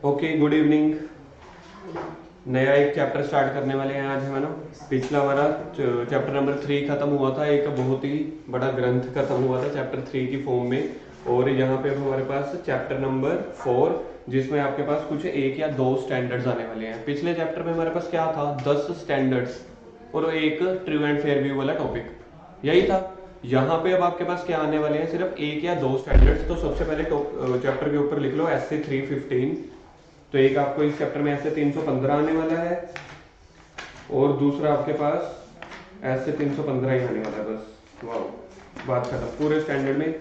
Okay, good evening. नया एक chapter start करने वाले हैं आज हम, है ना। पिछला हमारा चैप्टर नंबर 3 खत्म हुआ था, एक बहुत ही बड़ा ग्रंथ खत्म हुआ था चैप्टर 3 की फॉर्म में। और यहाँ पे अब हमारे पास चैप्टर नंबर 4, जिसमें आपके पास कुछ एक या दो स्टैंडर्ड्स आने वाले हैं। पिछले चैप्टर में हमारे पास क्या था, 10 स्टैंडर्ड्स और एक ट्रू एंड फेयर व्यू वाला टॉपिक, यही था। यहाँ पे अब आपके पास क्या आने वाले हैं, सिर्फ एक या दो स्टैंडर्ड्स। तो सबसे पहले चैप्टर के ऊपर लिख लो एसए 315। तो एक आपको इस चैप्टर में ऐसे 315 आने वाला है, और दूसरा आपके पास ऐसे 315 ही आने वाला है। बस वाह, बात खत्म। पूरे स्टैंडर्ड में,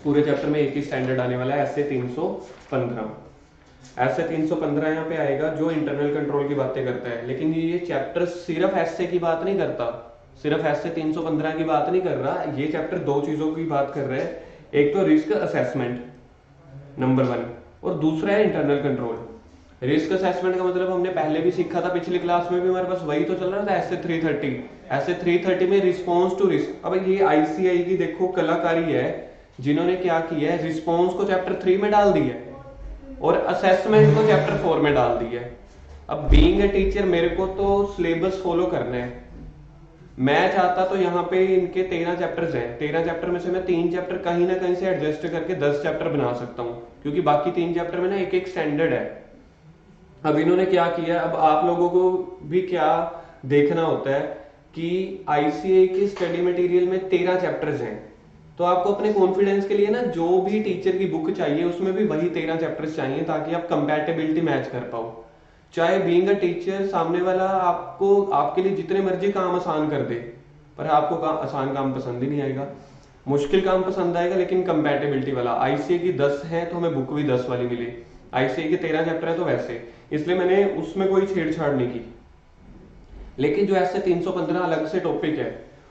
पूरे चैप्टर में एक ही स्टैंडर्ड आने वाला है, ऐसे 315। ऐसे 315 यहाँ पे आएगा जो इंटरनल कंट्रोल की बातें करता है। लेकिन ये चैप्टर सिर्फ ऐसे की बात नहीं करता, सिर्फ ऐसे 315 की बात नहीं कर रहा। ये चैप्टर दो चीजों की बात कर रहा है, एक तो रिस्क असेसमेंट नंबर 1, और दूसरा है इंटरनल कंट्रोल। रिस्क असेसमेंट का मतलब हमने पहले भी सीखा था, पिछली क्लास में भी हमारे पास वही तो चल रहा था, ऐसे 330। ऐसे 330 में रिस्पॉन्स टू रिस्क। अब ये आईसीआई की देखो कलाकारी है, जिन्होंने क्या किया है, रिस्पॉन्स को चैप्टर 3 में डाल दिया और असेसमेंट को चैप्टर 4 में डाल दिया है। अब बीइंग ए टीचर मेरे को तो सिलेबस फॉलो करना है। मैं चाहता तो यहाँ पे इनके 13 चैप्टर्स हैं, 13 चैप्टर में से मैं 3 चैप्टर कहीं ना कहीं से एडजस्ट करके 10 चैप्टर बना सकता हूँ, क्योंकि बाकी 3 चैप्टर में ना एक एक स्टैंडर्ड है। अब इन्होंने क्या किया, अब आप लोगों को भी क्या देखना होता है कि आईसीए की स्टडी मटेरियल में 13 चैप्टर्स हैं, तो आपको अपने कॉन्फिडेंस के लिए ना जो भी टीचर की बुक चाहिए उसमें भी वही 13 चैप्टर्स चाहिए, ताकि आप कंपैटिबिलिटी मैच कर पाओ। चाहे बीइंग अ टीचर सामने वाला आपको आपके लिए जितने मर्जी काम आसान कर दे, पर आपको आसान काम पसंद ही नहीं आएगा, मुश्किल काम पसंद आएगा। लेकिन कंपैटिबिलिटी वाला आईसीए की 10 है तो हमें बुक भी 10 वाली मिले, आईसीए के 13 चैप्टर है तो वैसे, इसलिए मैंने उसमें कोई छेड़छाड़ नहीं की। लेकिन जो ऐसे 315 अलग से टॉपिक है,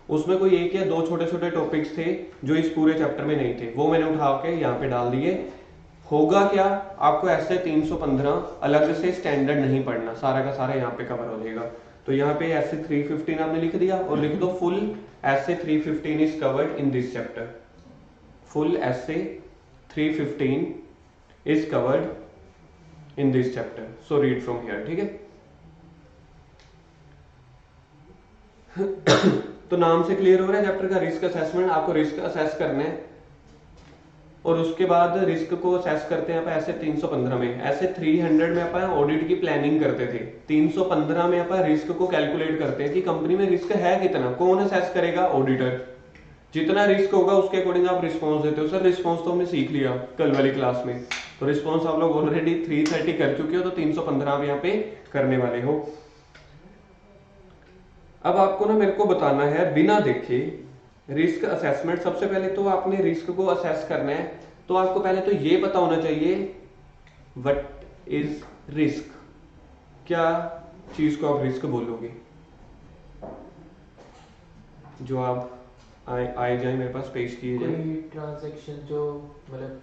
उसमें कोई एक या दो छोटे छोटे टॉपिक्स थे जो इस पूरे चैप्टर में नहीं थे, वो मैंने उठा के यहाँ पे डाल दिए। होगा क्या, आपको ऐसे 315 अलग से स्टैंडर्ड नहीं पढ़ना, सारा का सारा यहाँ पे कवर हो जाएगा। तो यहाँ पे ऐसे 315 आपने लिख दिया और लिख दो फुल ऐसे 315 is covered in this chapter. Full ऐसे 315 is covered in this chapter, so read from here. ठीक है। तो नाम से क्लियर हो रहा है चैप्टर का, रिस्क असेसमेंट। आपको रिस्क असेस करना है और उसके बाद रिस्क को असेस करते हैं आप ऐसे 315 में। ऐसे 300 में अपन ऑडिट की प्लानिंग करते थे, 315 में अपन रिस्क को कैलकुलेट करते हैं कि कंपनी में रिस्क है कितना, कौन असेस करेगा, ऑडिटर। जितना रिस्क होगा उसके अकॉर्डिंग आप रिस्पॉन्स देते हो। सर रिस्पॉन्स तो हमने सीख लिया कल वाली क्लास में, तो रिस्पॉन्स आप लोग ऑलरेडी 330 कर चुके हो, तो 315 आप यहाँ पे करने वाले हो। अब आपको ना मेरे को बताना है बिना देखे रिस्क असेसमेंट। सबसे पहले तो आपने रिस्क को असेस करना है, तो आपको पहले तो ये पता होना चाहिए व्हाट इज रिस्क। क्या चीज को आप रिस्क बोलोगे, जो आप आए जाए मेरे पास पेश किए जाए। कोई ट्रांजैक्शन जो मतलब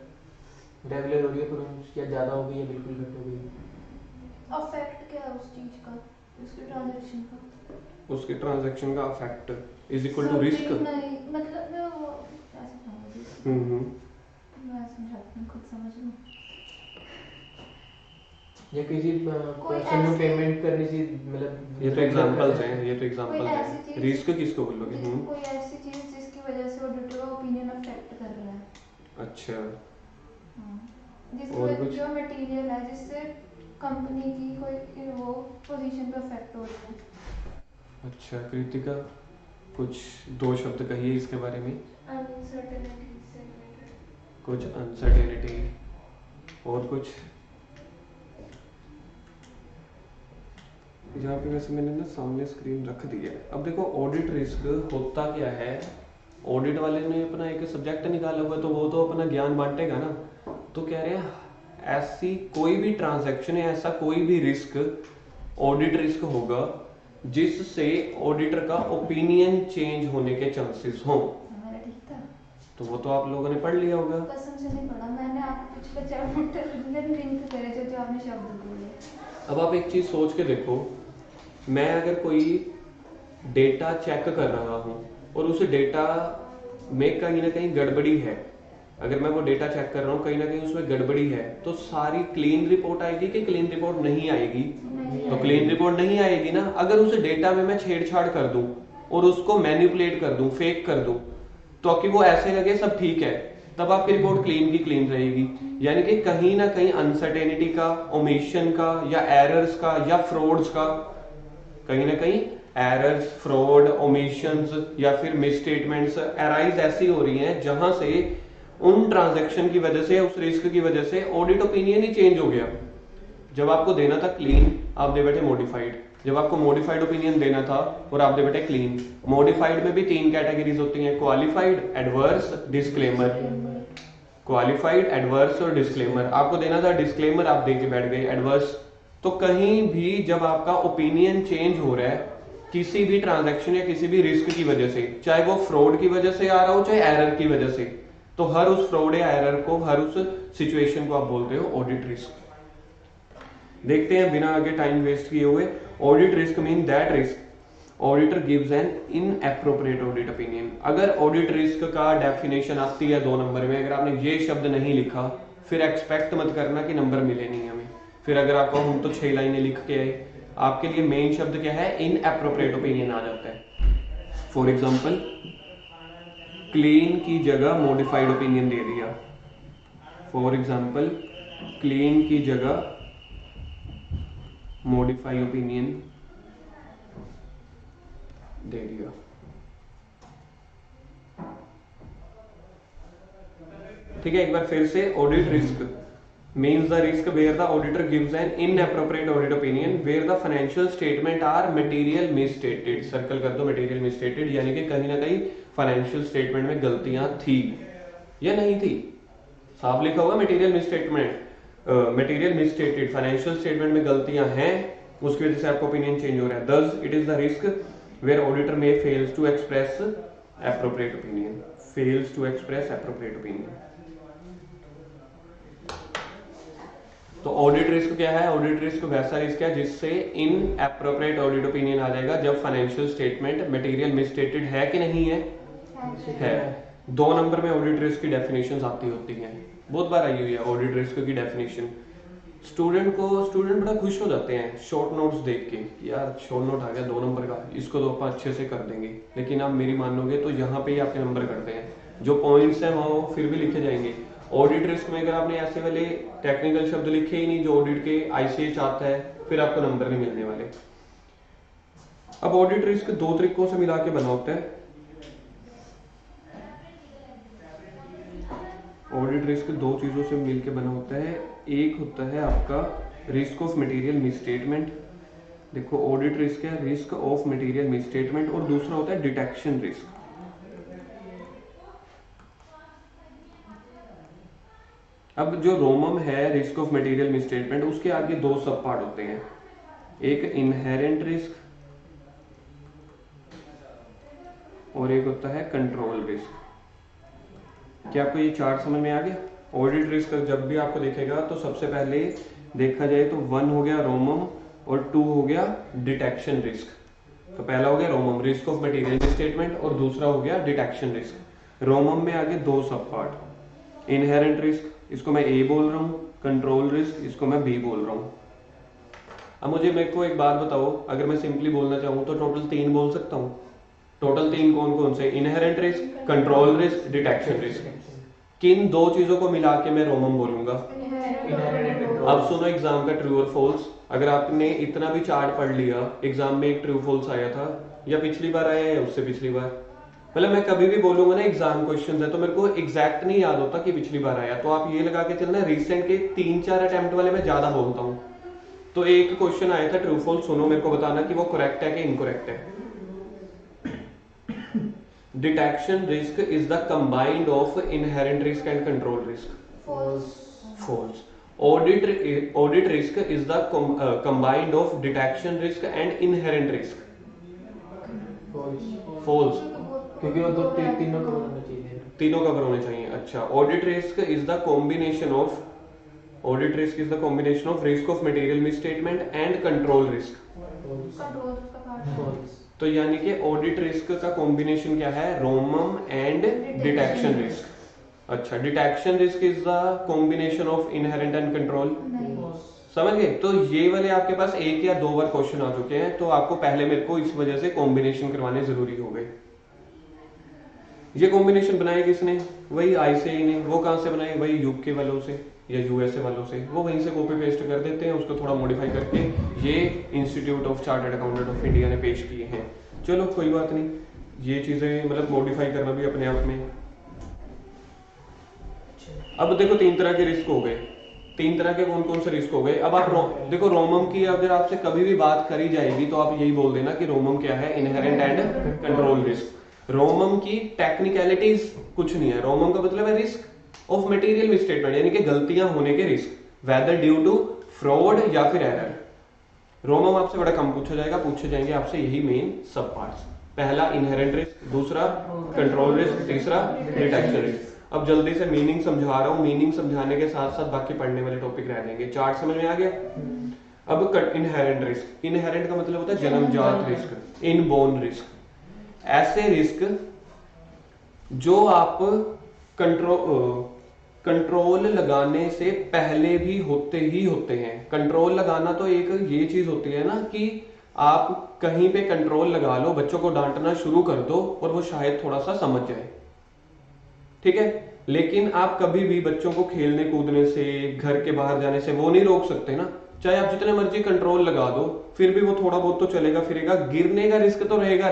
रेगुलर हो रही है पर या ज़्यादा हो गई या बिल्कुल घट हो गई। अफेक्ट क्या है उस चीज का, उसके ट्रांजैक्शन का, उसके ट्रांजैक्शन का affect is equal to risk. नहीं मतलब मैं वो ऐसे समझ मैं समझाती हूँ, खुद समझ लो। या किसी कोई पर्सन को ऐसी पेमेंट करने से मतलब ये तो एग्जांपल्स हैं, ये तो कोई एग्जांपल्स ऐसी हैं। चीज रिस्क किसको बोलोगे? कोई ऐसी चीज जिसकी वजह से ऑडिटर का ओपिनियन अफेक्ट कर रहा है। अच्छा, हाँ, जिसकी और वजह कुछ? जो मटेरियल है जिससे कंपनी की कोई वो पोजीशन पे अफेक्ट हो रहा है। अच्छा कृतिका, कुछ दो शब्द कहिए इसके बारे में। अनसर्टेनिटी से रिलेटेड। कुछ अनसर्टेनिटी, और कुछ? यहाँ पे वैसे मैंने ना सामने स्क्रीन रख दी है। अब देखो ऑडिट रिस्क होता क्या है, ऑडिट वाले ने अपना एक सब्जेक्ट निकाला हुआ, तो वो तो अपना ज्ञान बांटेगा ना। तो कह रहे हैं ऐसी कोई भी ट्रांजैक्शन है, ऐसा कोई भी रिस्क ऑडिट रिस्क होगा जिससे ऑडिटर का ओपिनियन चेंज होने के चांसेस हों। मेरा ठीक था, तो वो तो आप लोगों ने पढ़ लिया होगा। कसम से नहीं पढ़ा मैंने, आपको पिछले चैप्टर में लिंक करे जो आपने शब्द बोले। अब आप एक चीज सोच के देखो, मैं अगर कोई डेटा चेक कर रहा हूं और उस डेटा में कहीं ना कहीं गड़बड़ी है, अगर मैं वो डेटा चेक कर रहा हूँ कहीं ना कहीं उसमें गड़बड़ी है, तो सारी क्लीन रिपोर्ट आएगी कि क्लीन रिपोर्ट नहीं आएगी? तो क्लीन रिपोर्ट नहीं आएगी ना। अगर उस डेटा में मैं छेड़छाड़ कर दूं और उसको मैनिपुलेट कर दूं, फेक कर दूं, तो कि वो ऐसे लगे सब ठीक है, तब आपकी रिपोर्ट क्लीन की क्लीन रहेगी। यानी कि कहीं ना कहीं अनसर्टेनिटी का, ओमिशन का, या एरर्स का, या फ्रॉड्स का, कहीं ना कहीं एरर्स, फ्रॉड, ओमिशंस या फिर मिसस्टेटमेंट्स अराइज ऐसी हो रही हैं जहां से उन ट्रांजैक्शन की वजह से, उस रिस्क की वजह से ऑडिट ओपिनियन ही चेंज हो गया। जब आपको देना था क्लीन, आप दे बैठे मॉडिफाइड। जब आपको मॉडिफाइड ओपिनियन देना था और आप दे बैठे क्लीन। मॉडिफाइड में भी 3 कैटेगरीज होती हैं, qualified, adverse, disclaimer. Qualified, adverse और डिस्क्लेमर। आपको देना था डिस्क्लेमर, आप दे के बैठ गए एडवर्स। तो कहीं भी जब आपका ओपिनियन चेंज हो रहा है किसी भी ट्रांजैक्शन या किसी भी रिस्क की वजह से, चाहे वो फ्रॉड की वजह से आ रहा हो चाहे एरर की वजह से, तो हर उस फ्रॉड या एरर को, हर उस सिचुएशन को आप बोलते हो ऑडिट रिस्क। देखते हैं बिना आगे टाइम वेस्ट किए हुए। Audit risk mean that risk auditor gives an inappropriate audit opinion. अगर ऑडिट रिस्क का डेफिनेशन आती है 2 नंबर में, अगर आपने ये शब्द नहीं लिखा फिर एक्सपेक्ट मत करना कि नंबर मिले नहीं हमें। फिर अगर आपको हम तो 6 लाइनें लिख के आए, आपके लिए मेन शब्द क्या है? इनएप्रोप्रिएट ओपिनियन आ जाता है। फॉर एग्जाम्पल, क्लीन की जगह मॉडिफाइड ओपिनियन दे दिया। फॉर एग्जाम्पल, क्लीन की जगह मॉडिफाई ओपिनियन दे दिया। ठीक है, एक बार फिर से। Audit risk means the risk where the auditor gives an inappropriate audit opinion where the financial statement are material misstated। Circle कर दो material misstated, यानी कि कहीं ना कहीं फाइनेंशियल स्टेटमेंट में गलतियां थी या नहीं थी। साफ लिखा हुआ material misstatement, material misstated, financial statement में गलतियां हैं, उसकी वजह से आपका ओपिनियन चेंज हो रहा है। Thus it is the risk where auditor may fails to express appropriate opinion, fails to express appropriate opinion। तो ऑडिट रिस्क क्या है? ऑडिट रिस्क वैसा रिस्क है जिससे इनएप्रोप्रिएट ऑडिट ओपिनियन आ जाएगा जब फाइनेंशियल स्टेटमेंट मटेरियल मिसस्टेटेड है कि नहीं है? है। 2 नंबर में ऑडिट रिस्क की डेफिनेशंस आती होती हैं, बहुत बार आई हुई है ऑडिट रिस्क की डेफिनेशन। स्टूडेंट बड़ा खुश हो जाते हैं शॉर्ट नोट्स देख के, यार शॉर्ट नोट आ गया 2 नंबर का, इसको तो अपन अच्छे से कर देंगे। लेकिन आप मेरी मानोगे तो यहाँ पे ही आपके नंबर कटते हैं, जो पॉइंट्स हैं वो फिर भी लिखे जाएंगे। ऑडिट रिस्क में अगर आपने ऐसे वाले टेक्निकल शब्द लिखे ही नहीं जो ऑडिट के आईसीएच आता है, फिर आपको नंबर नहीं मिलने वाले। अब ऑडिट रिस्क 2 तरीकों से मिला के बना होता है। ऑडिट रिस्क 2 चीजों से मिलकर बना होता है। एक होता है आपका रिस्क ऑफ मटेरियल मिसस्टेटमेंट। देखो ऑडिट रिस्क है रिस्क ऑफ मटेरियल मिसस्टेटमेंट, और दूसरा होता है डिटेक्शन रिस्क। अब जो रोमम है रिस्क ऑफ मटेरियल मिसस्टेटमेंट, उसके आगे 2 सब पार्ट होते हैं, एक इनहेरेंट रिस्क और एक होता है कंट्रोल रिस्क। क्या आपको ये चार्ट समझ में आ गया? ऑडिट रिस्क जब भी आपको देखेगा तो सबसे पहले देखा जाए तो 1 हो गया रोमम और 2 हो गया डिटेक्शन रिस्क। तो पहला हो गया रोमम रिस्क ऑफ मटेरियल मिसस्टेटमेंट और दूसरा हो गया डिटेक्शन रिस्क। रोमम में आगे 2 सब पार्ट, इनहेरेंट रिस्क इसको मैं ए बोल रहा हूँ, कंट्रोल रिस्क इसको मैं बी बोल रहा हूँ। अब मेरे को एक बात बताओ, अगर मैं सिंपली बोलना चाहूँ तो टोटल 3 बोल सकता हूँ। टोटल 3 कौन कौन से? Inherent risk, control risk, detection risk. किन 2 चीजों को मिला के मैं रोमम बोलूंगा? अब सुनो एग्जाम का ट्रू और फॉल्स। अगर आपने इतना भी चार्ट पढ़ लिया, एग्जाम में एक ट्रू फॉल्स आया था या पिछली बार आया या उससे पिछली बार, मतलब मैं कभी भी बोलूंगा ना एग्जाम क्वेश्चन है तो मेरे को एग्जैक्ट नहीं याद होता कि पिछली बार आया, तो आप ये लगा के चलना रिसेंट के 3-4 अटेम्प्ट वाले में ज्यादा बोलता हूँ। तो एक क्वेश्चन आया था ट्रू फॉल्स, सुनो मेरे को बताना कि वो करेक्ट है कि इनकरेक्ट है। Detection risk is the combined of inherent risk and control risk. False. Audit risk is the combined of detection risk and inherent risk. False, क्योंकि वो तीनों कवर होने चाहिए। तीनों कवर होने चाहिए। अच्छा, audit risk is the combination of risk of material misstatement and control risk. तो यानी कि ऑडिट रिस्क का कॉम्बिनेशन क्या है? ROMM and detection risk. अच्छा, detection risk is the combination of inherent and control. नहीं। समझ गए? तो ये वाले आपके पास एक या दो बार क्वेश्चन आ चुके हैं, तो आपको पहले मेरे को इस वजह से कॉम्बिनेशन करवाने जरूरी हो गए। ये कॉम्बिनेशन बनाए किसने? वही आईसीएआई ने। वो कहां से बनाए? वही यूके वालों से या यूएसए वालों से। वो वहीं से कॉपी पेस्ट कर देते हैं, उसको थोड़ा मॉडिफाई करके ये institute of chartered accountant of India ने पेश किए हैं। चलो कोई बात नहीं, ये चीजें मतलब मॉडिफाई करना भी अपने आप में। अब देखो 3 तरह के रिस्क हो गए। 3 तरह के कौन कौन से रिस्क हो गए? अब आप देखो रोमम की अगर आपसे कभी भी बात करी जाएगी तो आप यही बोल देना कि रोमम क्या है? Inherent and control risk. रोमम की टेक्निकलिटीज कुछ नहीं है। रोमम का मतलब है रिस्क ऑफ मटेरियल मिसस्टेटमेंट, यानी कि गलतियां होने के risk, whether due to fraud या फिर एरर। रोमम आपसे बड़ा कम पूछा जाएगा, पूछे जाएंगे आपसे यही मेन सब पार्ट्स। पहला इनहेरेंट रिस्क, दूसरा कंट्रोल रिस्क, तीसरा डिटेक्शन रिस्क। अब जल्दी से मीनिंग समझा रहा हूं, मीनिंग समझाने के साथ साथ बाकी पढ़ने वाले टॉपिक रह जाएंगे। चार्ट समझ में आ गया? अब इनहेरेंट रिस्क। इनहेरेंट का मतलब होता है जन्मजात रिस्क, इनबोर्न रिस्क। ऐसे रिस्क जो आप कंट्रोल लगाने से पहले भी होते हैं। कंट्रोल लगाना तो एक ये चीज होती है ना कि आप कहीं पे कंट्रोल लगा लो, बच्चों को डांटना शुरू कर दो और वो शायद थोड़ा सा समझ जाए, ठीक है। लेकिन आप कभी भी बच्चों को खेलने कूदने से, घर के बाहर जाने से वो नहीं रोक सकते ना। चाहे आप जितने मर्जी कंट्रोल लगा दो, फिर भी वो थोड़ा बहुत तो चलेगा फिरेगा, गिरने का रिस्क तो रहेगा।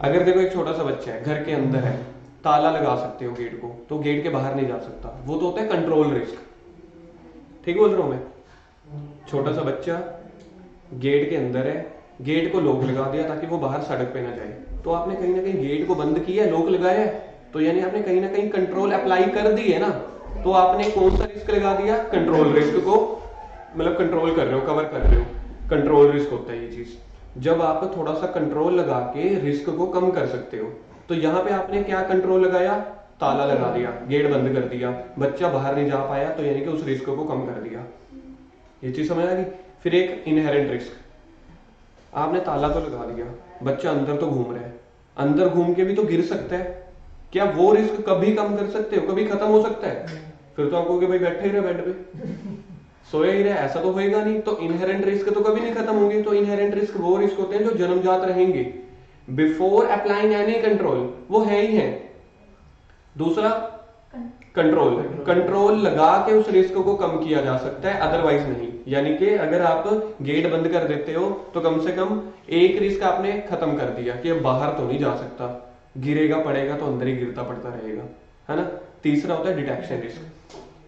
अगर देखो एक छोटा सा बच्चा है, घर के अंदर है, ताला लगा सकते हो गेट को, तो गेट के बाहर नहीं जा सकता, वो तो होता है कंट्रोल रिस्क। ठीक बोल रहा हूं मैं? छोटा सा बच्चा गेट के अंदर है, गेट को लॉक लगा दिया ताकि वो बाहर सड़क पे ना जाए, तो आपने कहीं ना कहीं गेट को बंद किया, लॉक लगाया है, तो यानी आपने कहीं ना कहीं कंट्रोल अप्लाई कर दी है ना। तो आपने कौन सा रिस्क लगा दिया? कंट्रोल रिस्क को, मतलब कंट्रोल कर रहे हो, कवर कर रहे हो। कंट्रोल रिस्क होता है ये चीज, जब आप थोड़ा सा कंट्रोल लगा के रिस्क को कम कर सकते हो। तो यहाँ पे आपने क्या कंट्रोल लगाया? ताला लगा दिया, गेट बंद कर दिया, बच्चा बाहर नहीं जा पाया, तो यानी कि उस रिस्क को कम कर दिया। ये चीज समझ आ गई? फिर एक इनहेरेंट रिस्क, आपने ताला तो लगा दिया, बच्चा अंदर तो घूम रहा है, अंदर घूम के भी तो गिर सकता है, क्या वो रिस्क कभी कम कर सकते हो? कभी खत्म हो सकता है? फिर तो आप कहोगे भाई बैठे ही रहे बेड पे, सोया ही रहे, ऐसा तो होएगा नहीं। तो इनहेरेंट रिस्क तो कभी नहीं खत्म होंगे। तो इनहेरेंट रिस्क वो रिस्क होते हैं जो जन्मजात रहेंगे, बिफोर अप्लाइंग एनी कंट्रोल, वो है ही है। दूसरा कंट्रोल लगा के उस रिस्क को कम किया जा सकता है, अदरवाइज नहीं। यानी कि अगर आप गेट बंद कर देते हो तो कम से कम एक रिस्क आपने खत्म कर दिया कि अब बाहर तो नहीं जा सकता, गिरेगा पड़ेगा तो अंदर ही गिरता पड़ता रहेगा, है ना। तीसरा होता है डिटेक्शन रिस्क।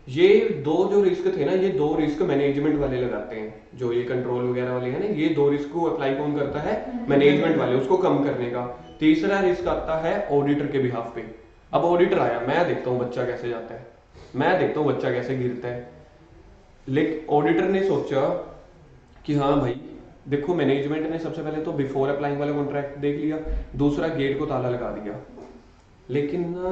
ये दो जो रिस्क थे ना, ये दो रिस्क मैनेजमेंट वाले लगाते हैं, जो ये कंट्रोल वगैरह वाले हैं ना, ये दो रिस्क को अप्लाई कौन करता है? मैनेजमेंट वाले, उसको कम करने का। तीसरा रिस्क आता है ऑडिटर के बिहाफ पे। अब ऑडिटर आया, मैं देखता हूँ बच्चा कैसे जाता है, मैं देखता हूँ बच्चा कैसे गिरता है, लेकिन ऑडिटर ने सोचा कि हाँ भाई देखो, मैनेजमेंट ने सबसे पहले तो बिफोर अप्लाइंग वाला कॉन्ट्रैक्ट देख लिया, दूसरा गेट को ताला लगा दिया, लेकिन ना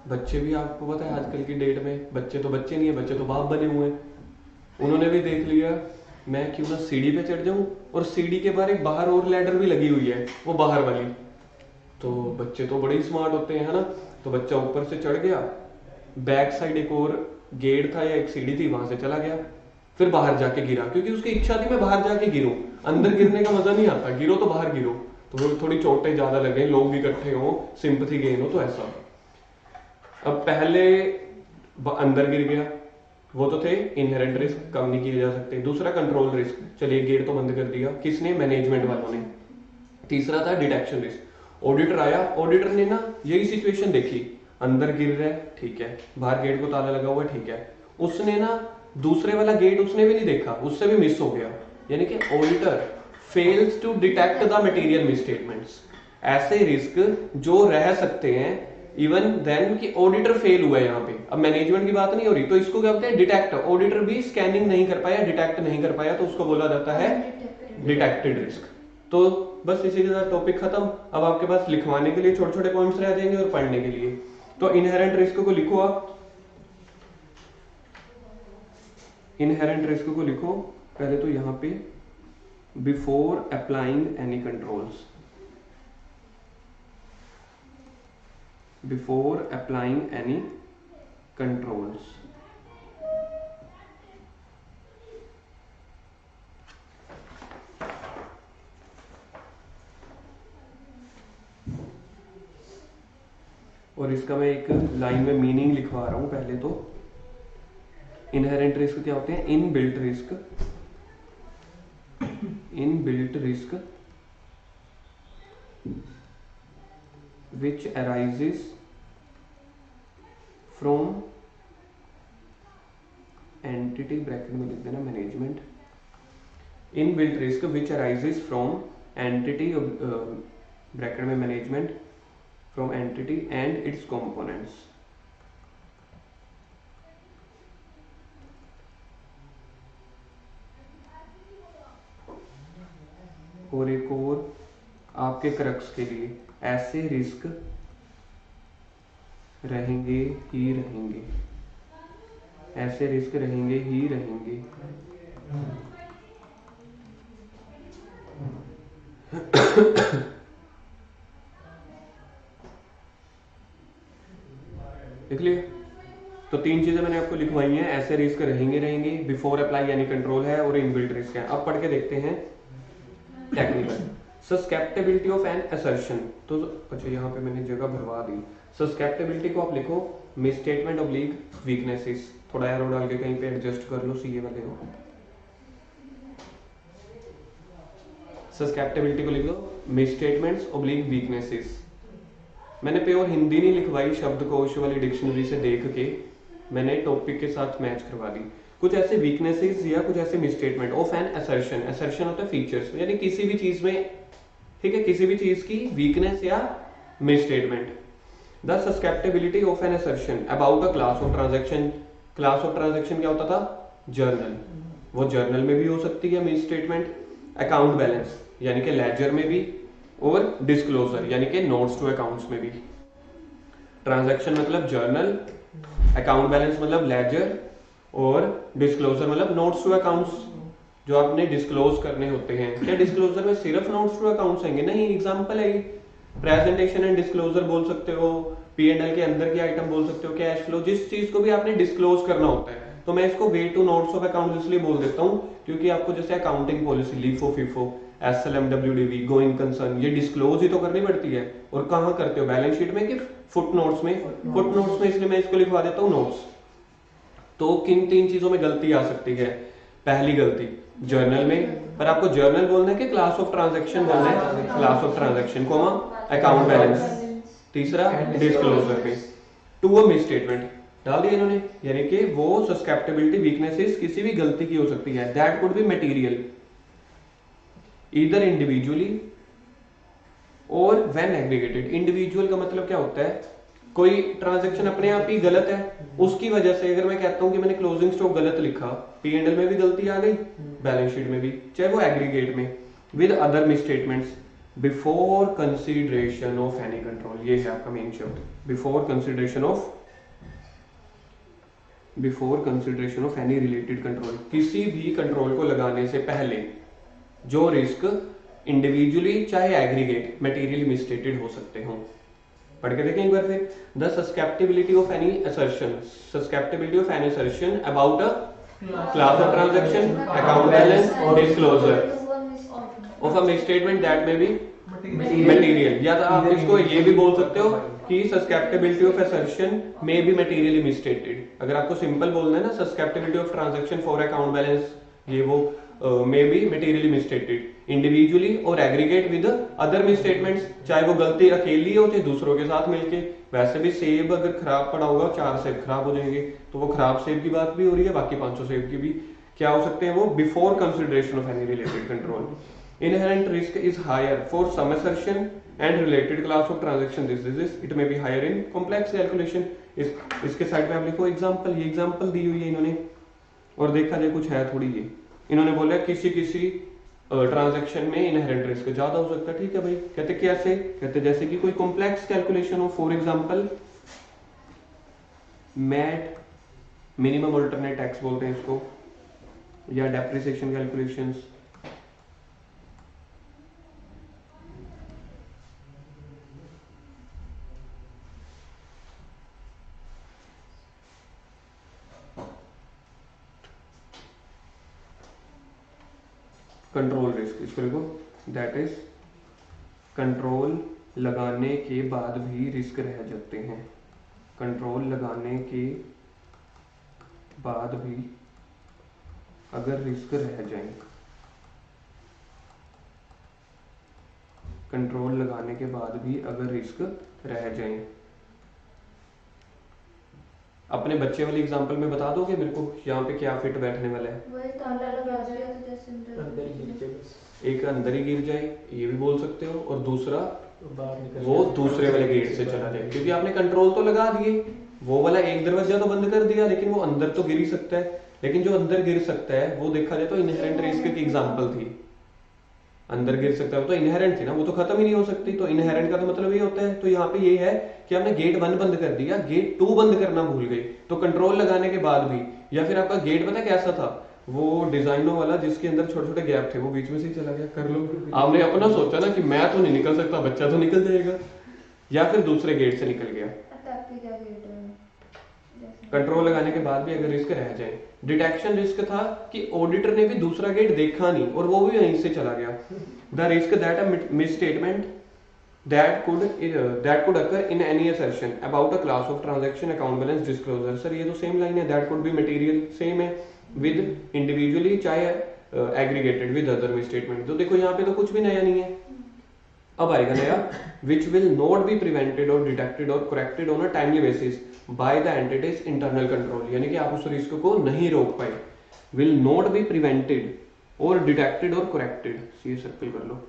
बच्चे भी, आपको पता है आजकल की डेट में बच्चे तो बच्चे नहीं है, बच्चे तो बाप बने हुए हैं। उन्होंने भी देख लिया, मैं क्यों ना सीढ़ी पे चढ़ जाऊं, और सीढ़ी के बाहर एक बाहर और लैडर भी लगी हुई है, वो बाहर वाली। तो बच्चे तो बड़े ही स्मार्ट होते हैं, है ना। तो बच्चा ऊपर से चढ़ गया, बैक साइड एक और गेट था या एक सीढ़ी थी, वहां से चला गया, फिर बाहर जाके गिरा, क्योंकि उसकी इच्छा थी मैं बाहर जाके गिरूं। अंदर गिरने का मजा नहीं आता, गिरो तो बाहर गिरो, तो थोड़ी चोटें ज्यादा लगे, लोग भी इकट्ठे हो, सिंपैथी गेन हो, तो ऐसा। अब पहले अंदर गिर गया, वो तो थे इनहेरेंट रिस्क, कम नहीं किए जा सकते। दूसरा कंट्रोल रिस्क, चलिए गेट तो बंद कर दिया, किसने? मैनेजमेंट वालों ने। तीसरा था डिटेक्शन रिस्क, ऑडिटर आया, ऑडिटर ने ना यही सिचुएशन देखी, अंदर गिर रहा है ठीक है, बाहर गेट को ताला लगा हुआ है ठीक है, उसने ना दूसरे वाला गेट उसने भी नहीं देखा, उससे भी मिस हो गया, यानी कि auditor fails to detect the material misstatements. ऐसे रिस्क जो रह सकते हैं इवन देन कि ऑडिटर फेल हुआ है यहाँ पे, अब मैनेजमेंट की बात नहीं हो रही, तो इसको क्या बोलते हैं? डिटेक्ट। ऑडिटर भी स्कैनिंग नहीं कर पाया, डिटेक्ट नहीं कर पाया, तो उसको बोला जाता है डिटेक्टेड रिस्क। तो बस इसी के साथ टॉपिक खत्म। अब आपके पास लिखवाने के लिए छोटे छोटे पॉइंट्स रह जाएंगे और पढ़ने के लिए। तो इनहेरेंट रिस्क को लिखो आप, इनहेरेंट रिस्क को लिखो पहले तो यहाँ पे, before applying any controls. before applying any controls. और इसका मैं एक लाइन में मीनिंग लिखवा रहा हूं पहले तो। इनहेरेंट रिस्क क्या होते हैं? Inbuilt risk which arises from entity, bracket में लिख देना management, inbuilt risk which arises from entity, bracket में management, from entity and its components. और एक और आपके क्रक्स के लिए, ऐसे रिस्क रहेंगे ही रहेंगे, ऐसे रिस्क रहेंगे ही रहेंगे। देख लिया? तो तीन चीजें मैंने आपको लिखवाई हैं, ऐसे रिस्क रहेंगे रहेंगे, बिफोर अप्लाई यानी कंट्रोल है, और इनबिल्ट रिस्क है। अब पढ़ के देखते हैं टेक्निकल। सस्केप्टेबिलिटी ऑफ एन असर्शन, तो अच्छा यहाँ पे मैंने जगह भरवा दी। सस्केप्टेबिलिटी को आप लिखो मिसस्टेटमेंट ऑब्लिक वीकनेसेस, थोड़ा एरो डाल के कहीं पे एडजस्ट कर लो सीए वाले को। सस्केप्टेबिलिटी को लिख दो मिसस्टेटमेंट्स ऑब्लिक वीकनेसेस। मैंने प्योर हिंदी नहीं लिखवाई, शब्दकोश वाली डिक्शनरी से देख के मैंने टॉपिक के साथ मैच करवा दी। कुछ ऐसे वीकनेसेस या कुछ ऐसे misstatement of an assertion, assertion होता है फीचर्स, यानी किसी भी चीज में, ठीक है, किसी भी चीज की वीकनेस या misstatement. The susceptibility of an assertion about a class of transaction. Class of transaction क्या होता था? जर्नल। वो जर्नल में भी हो सकती है मिसस्टेटमेंट, अकाउंट बैलेंस यानी कि लेजर में भी, और डिस्क्लोजर यानी कि नोट्स टू अकाउंट्स में भी। ट्रांजैक्शन मतलब जर्नल, अकाउंट बैलेंस मतलब लेजर, और डिस्क्लोजर मतलब नोट्स टू अकाउंट्स, जो आपने डिस्क्लोज करने होते हैं। क्या डिस्क्लोजर में सिर्फ नोट्स टू अकाउंट्स आएंगे? नहीं, एग्जांपल है प्रेजेंटेशन एंड डिस्क्लोजर बोल सकते हो, P&L के अंदर की आइटम बोल सकते हो, कैश फ्लो, जिस चीज को भी आपने डिस्क्लोज करना होता है। तो मैं इसको way to notes of accounts इसलिए बोल देता हूँ क्योंकि आपको जैसे accounting policy, LIFO, FIFO, SLMWDV, going concern, ये डिस्क्लोज ही तो करनी पड़ती है। और कहाँ करते हो? बैलेंस शीट में कि फुट नोट्स में? फुट नोट्स में, इसलिए मैं इसको लिखवा देता हूँ नोट्स। तो किन तीन चीजों में गलती आ सकती है? पहली गलती जर्नल में, पर आपको जर्नल बोलना है कि क्लास ऑफ ट्रांजैक्शन बोलना है? Class of transaction, comma account balance. तीसरा डिस्क्लोजर पे। टू अ मिसस्टेटमेंट डाल दिया इन्होंने, यानी कि वो सस्केप्टेबिलिटी वीकनेसेस किसी भी गलती की हो सकती है। That could be material either individually और व्हेन एग्रीगेटेड। इंडिविजुअल का मतलब क्या होता है? कोई ट्रांजैक्शन अपने आप ही गलत है, उसकी वजह से अगर मैं कहता हूं कि मैंने क्लोजिंग स्टॉक गलत लिखा, P&L में भी गलती आ गई, बैलेंस शीट में भी, चाहे वो एग्रीगेट में, with other misstatements before consideration of any control. ये है आपका मेन शब्द, before consideration of any related control. किसी भी कंट्रोल को लगाने से पहले जो रिस्क इंडिविजुअली चाहे एग्रीगेट मटेरियली मिसस्टेटेड हो सकते हों। पढ़ के देखें एक बार फिर। The susceptibility of any assertion, susceptibility of any assertion about a class of transaction, account balance, disclosure of a misstatement that may be material. या तो आप इसको ये भी बोल सकते हो कि susceptibility of assertion may be materially misstated. अगर आपको सिंपल बोलना है ना, susceptibility of transaction for account balance, ये वो may be materially misstated individually और एग्रीगेट विद अदर मिसस्टेटमेंट्स, चाहे वो गलती अकेली हो चाहे दूसरों के साथ मिलके। वैसे भी सेब अगर खराब पड़ा होगा, 4 सेब खराब हो जाएंगे, तो वो खराब सेब की बात भी हो रही है, बाकी 500 सेब की भी। क्या हो सकते हैं वो? Before consideration of any related control. Inherent risk is higher for some assertion and related class of transaction diseases. It may be higher in complex calculation. इसके साइड में आप लिखो एग्जांपल, ये एग्जांपल दी हुई है इन्होंने, और देखा जाए कुछ है थोड़ी। ये इन्होंने बोला किसी ट्रांजैक्शन में इनहेरेंट रिस्क ज्यादा हो सकता है। ठीक है भाई, कहते कैसे? कहते जैसे कि कोई कॉम्प्लेक्स कैलकुलेशन हो, for example MAT, minimum alternate tax बोलते हैं इसको, या डेप्रिसिएशन कैलकुलेशंस, कंट्रोल रिस्क, इसको लिखो, दैट इज कंट्रोल लगाने के बाद भी रिस्क रह जाते हैं, कंट्रोल लगाने के बाद भी अगर रिस्क रह जाए, कंट्रोल लगाने के बाद भी अगर रिस्क रह जाए। अपने बच्चे वाली एग्जांपल में बता दोगे मेरे को यहाँ पे क्या फिट बैठने वाला है? वही ताला लगा दिया तो जैसे अंदर ही गिर जाए बस, एक अंदर ही गिर जाए, ये भी बोल सकते हो, और दूसरा तो बाहर निकल वो दूसरे वाले गेट से चला जाए, क्योंकि आपने कंट्रोल तो लगा दिए, वो वाला एक दरवाजा तो बंद कर दिया, लेकिन वो अंदर तो गिर ही सकता है। लेकिन जो अंदर गिर सकता है वो देखा जाए तो इनहेरेंट रिस्क की एग्जांपल थी, अंदर गिर सकता है, वो तो इनहेरेंट थी ना, वो तो खत्म ही नहीं हो सकती, तो इनहेरेंट का तो मतलब ये होता है। तो यहाँ पे ये है कि आपने गेट 1 बंद कर दिया, गेट 2 बंद करना भूल गए, तो कंट्रोल लगाने के बाद भी, या फिर आपका गेट पता कैसा था, वो डिजाइनों वाला जिसके अंदर छोटे छोटे गैप थे, वो बीच में से ही चला गया, कर लो। आपने अपना सोचा ना कि मैं तो नहीं निकल सकता, बच्चा तो निकल जाएगा, या फिर दूसरे गेट से निकल गया। अटैक की क्या गेट है जैसे कंट्रोल लगाने के बाद भी अगर रिस्क रह जाए। डिटेक्शन रिस्क था कि ऑडिटर ने भी दूसरा गेट देखा नहीं और वो भी वहीं से चला गया। The risk that a misstatement that could occur in any assertion about a class of transaction account balance disclosure। Sir ये तो सेम लाइन है, that could be material, same है with individually चाहे aggregated with other misstatement। तो देखो यहाँ पे तो कुछ भी नया नहीं है। अब आएगा नया, which will not be prevented or detected or corrected on a timely basis by the entity's internal control। यानी कि आप उस रिस्क को नहीं रोक पाए, will not be prevented or detected or corrected, ये सर्कल कर लो,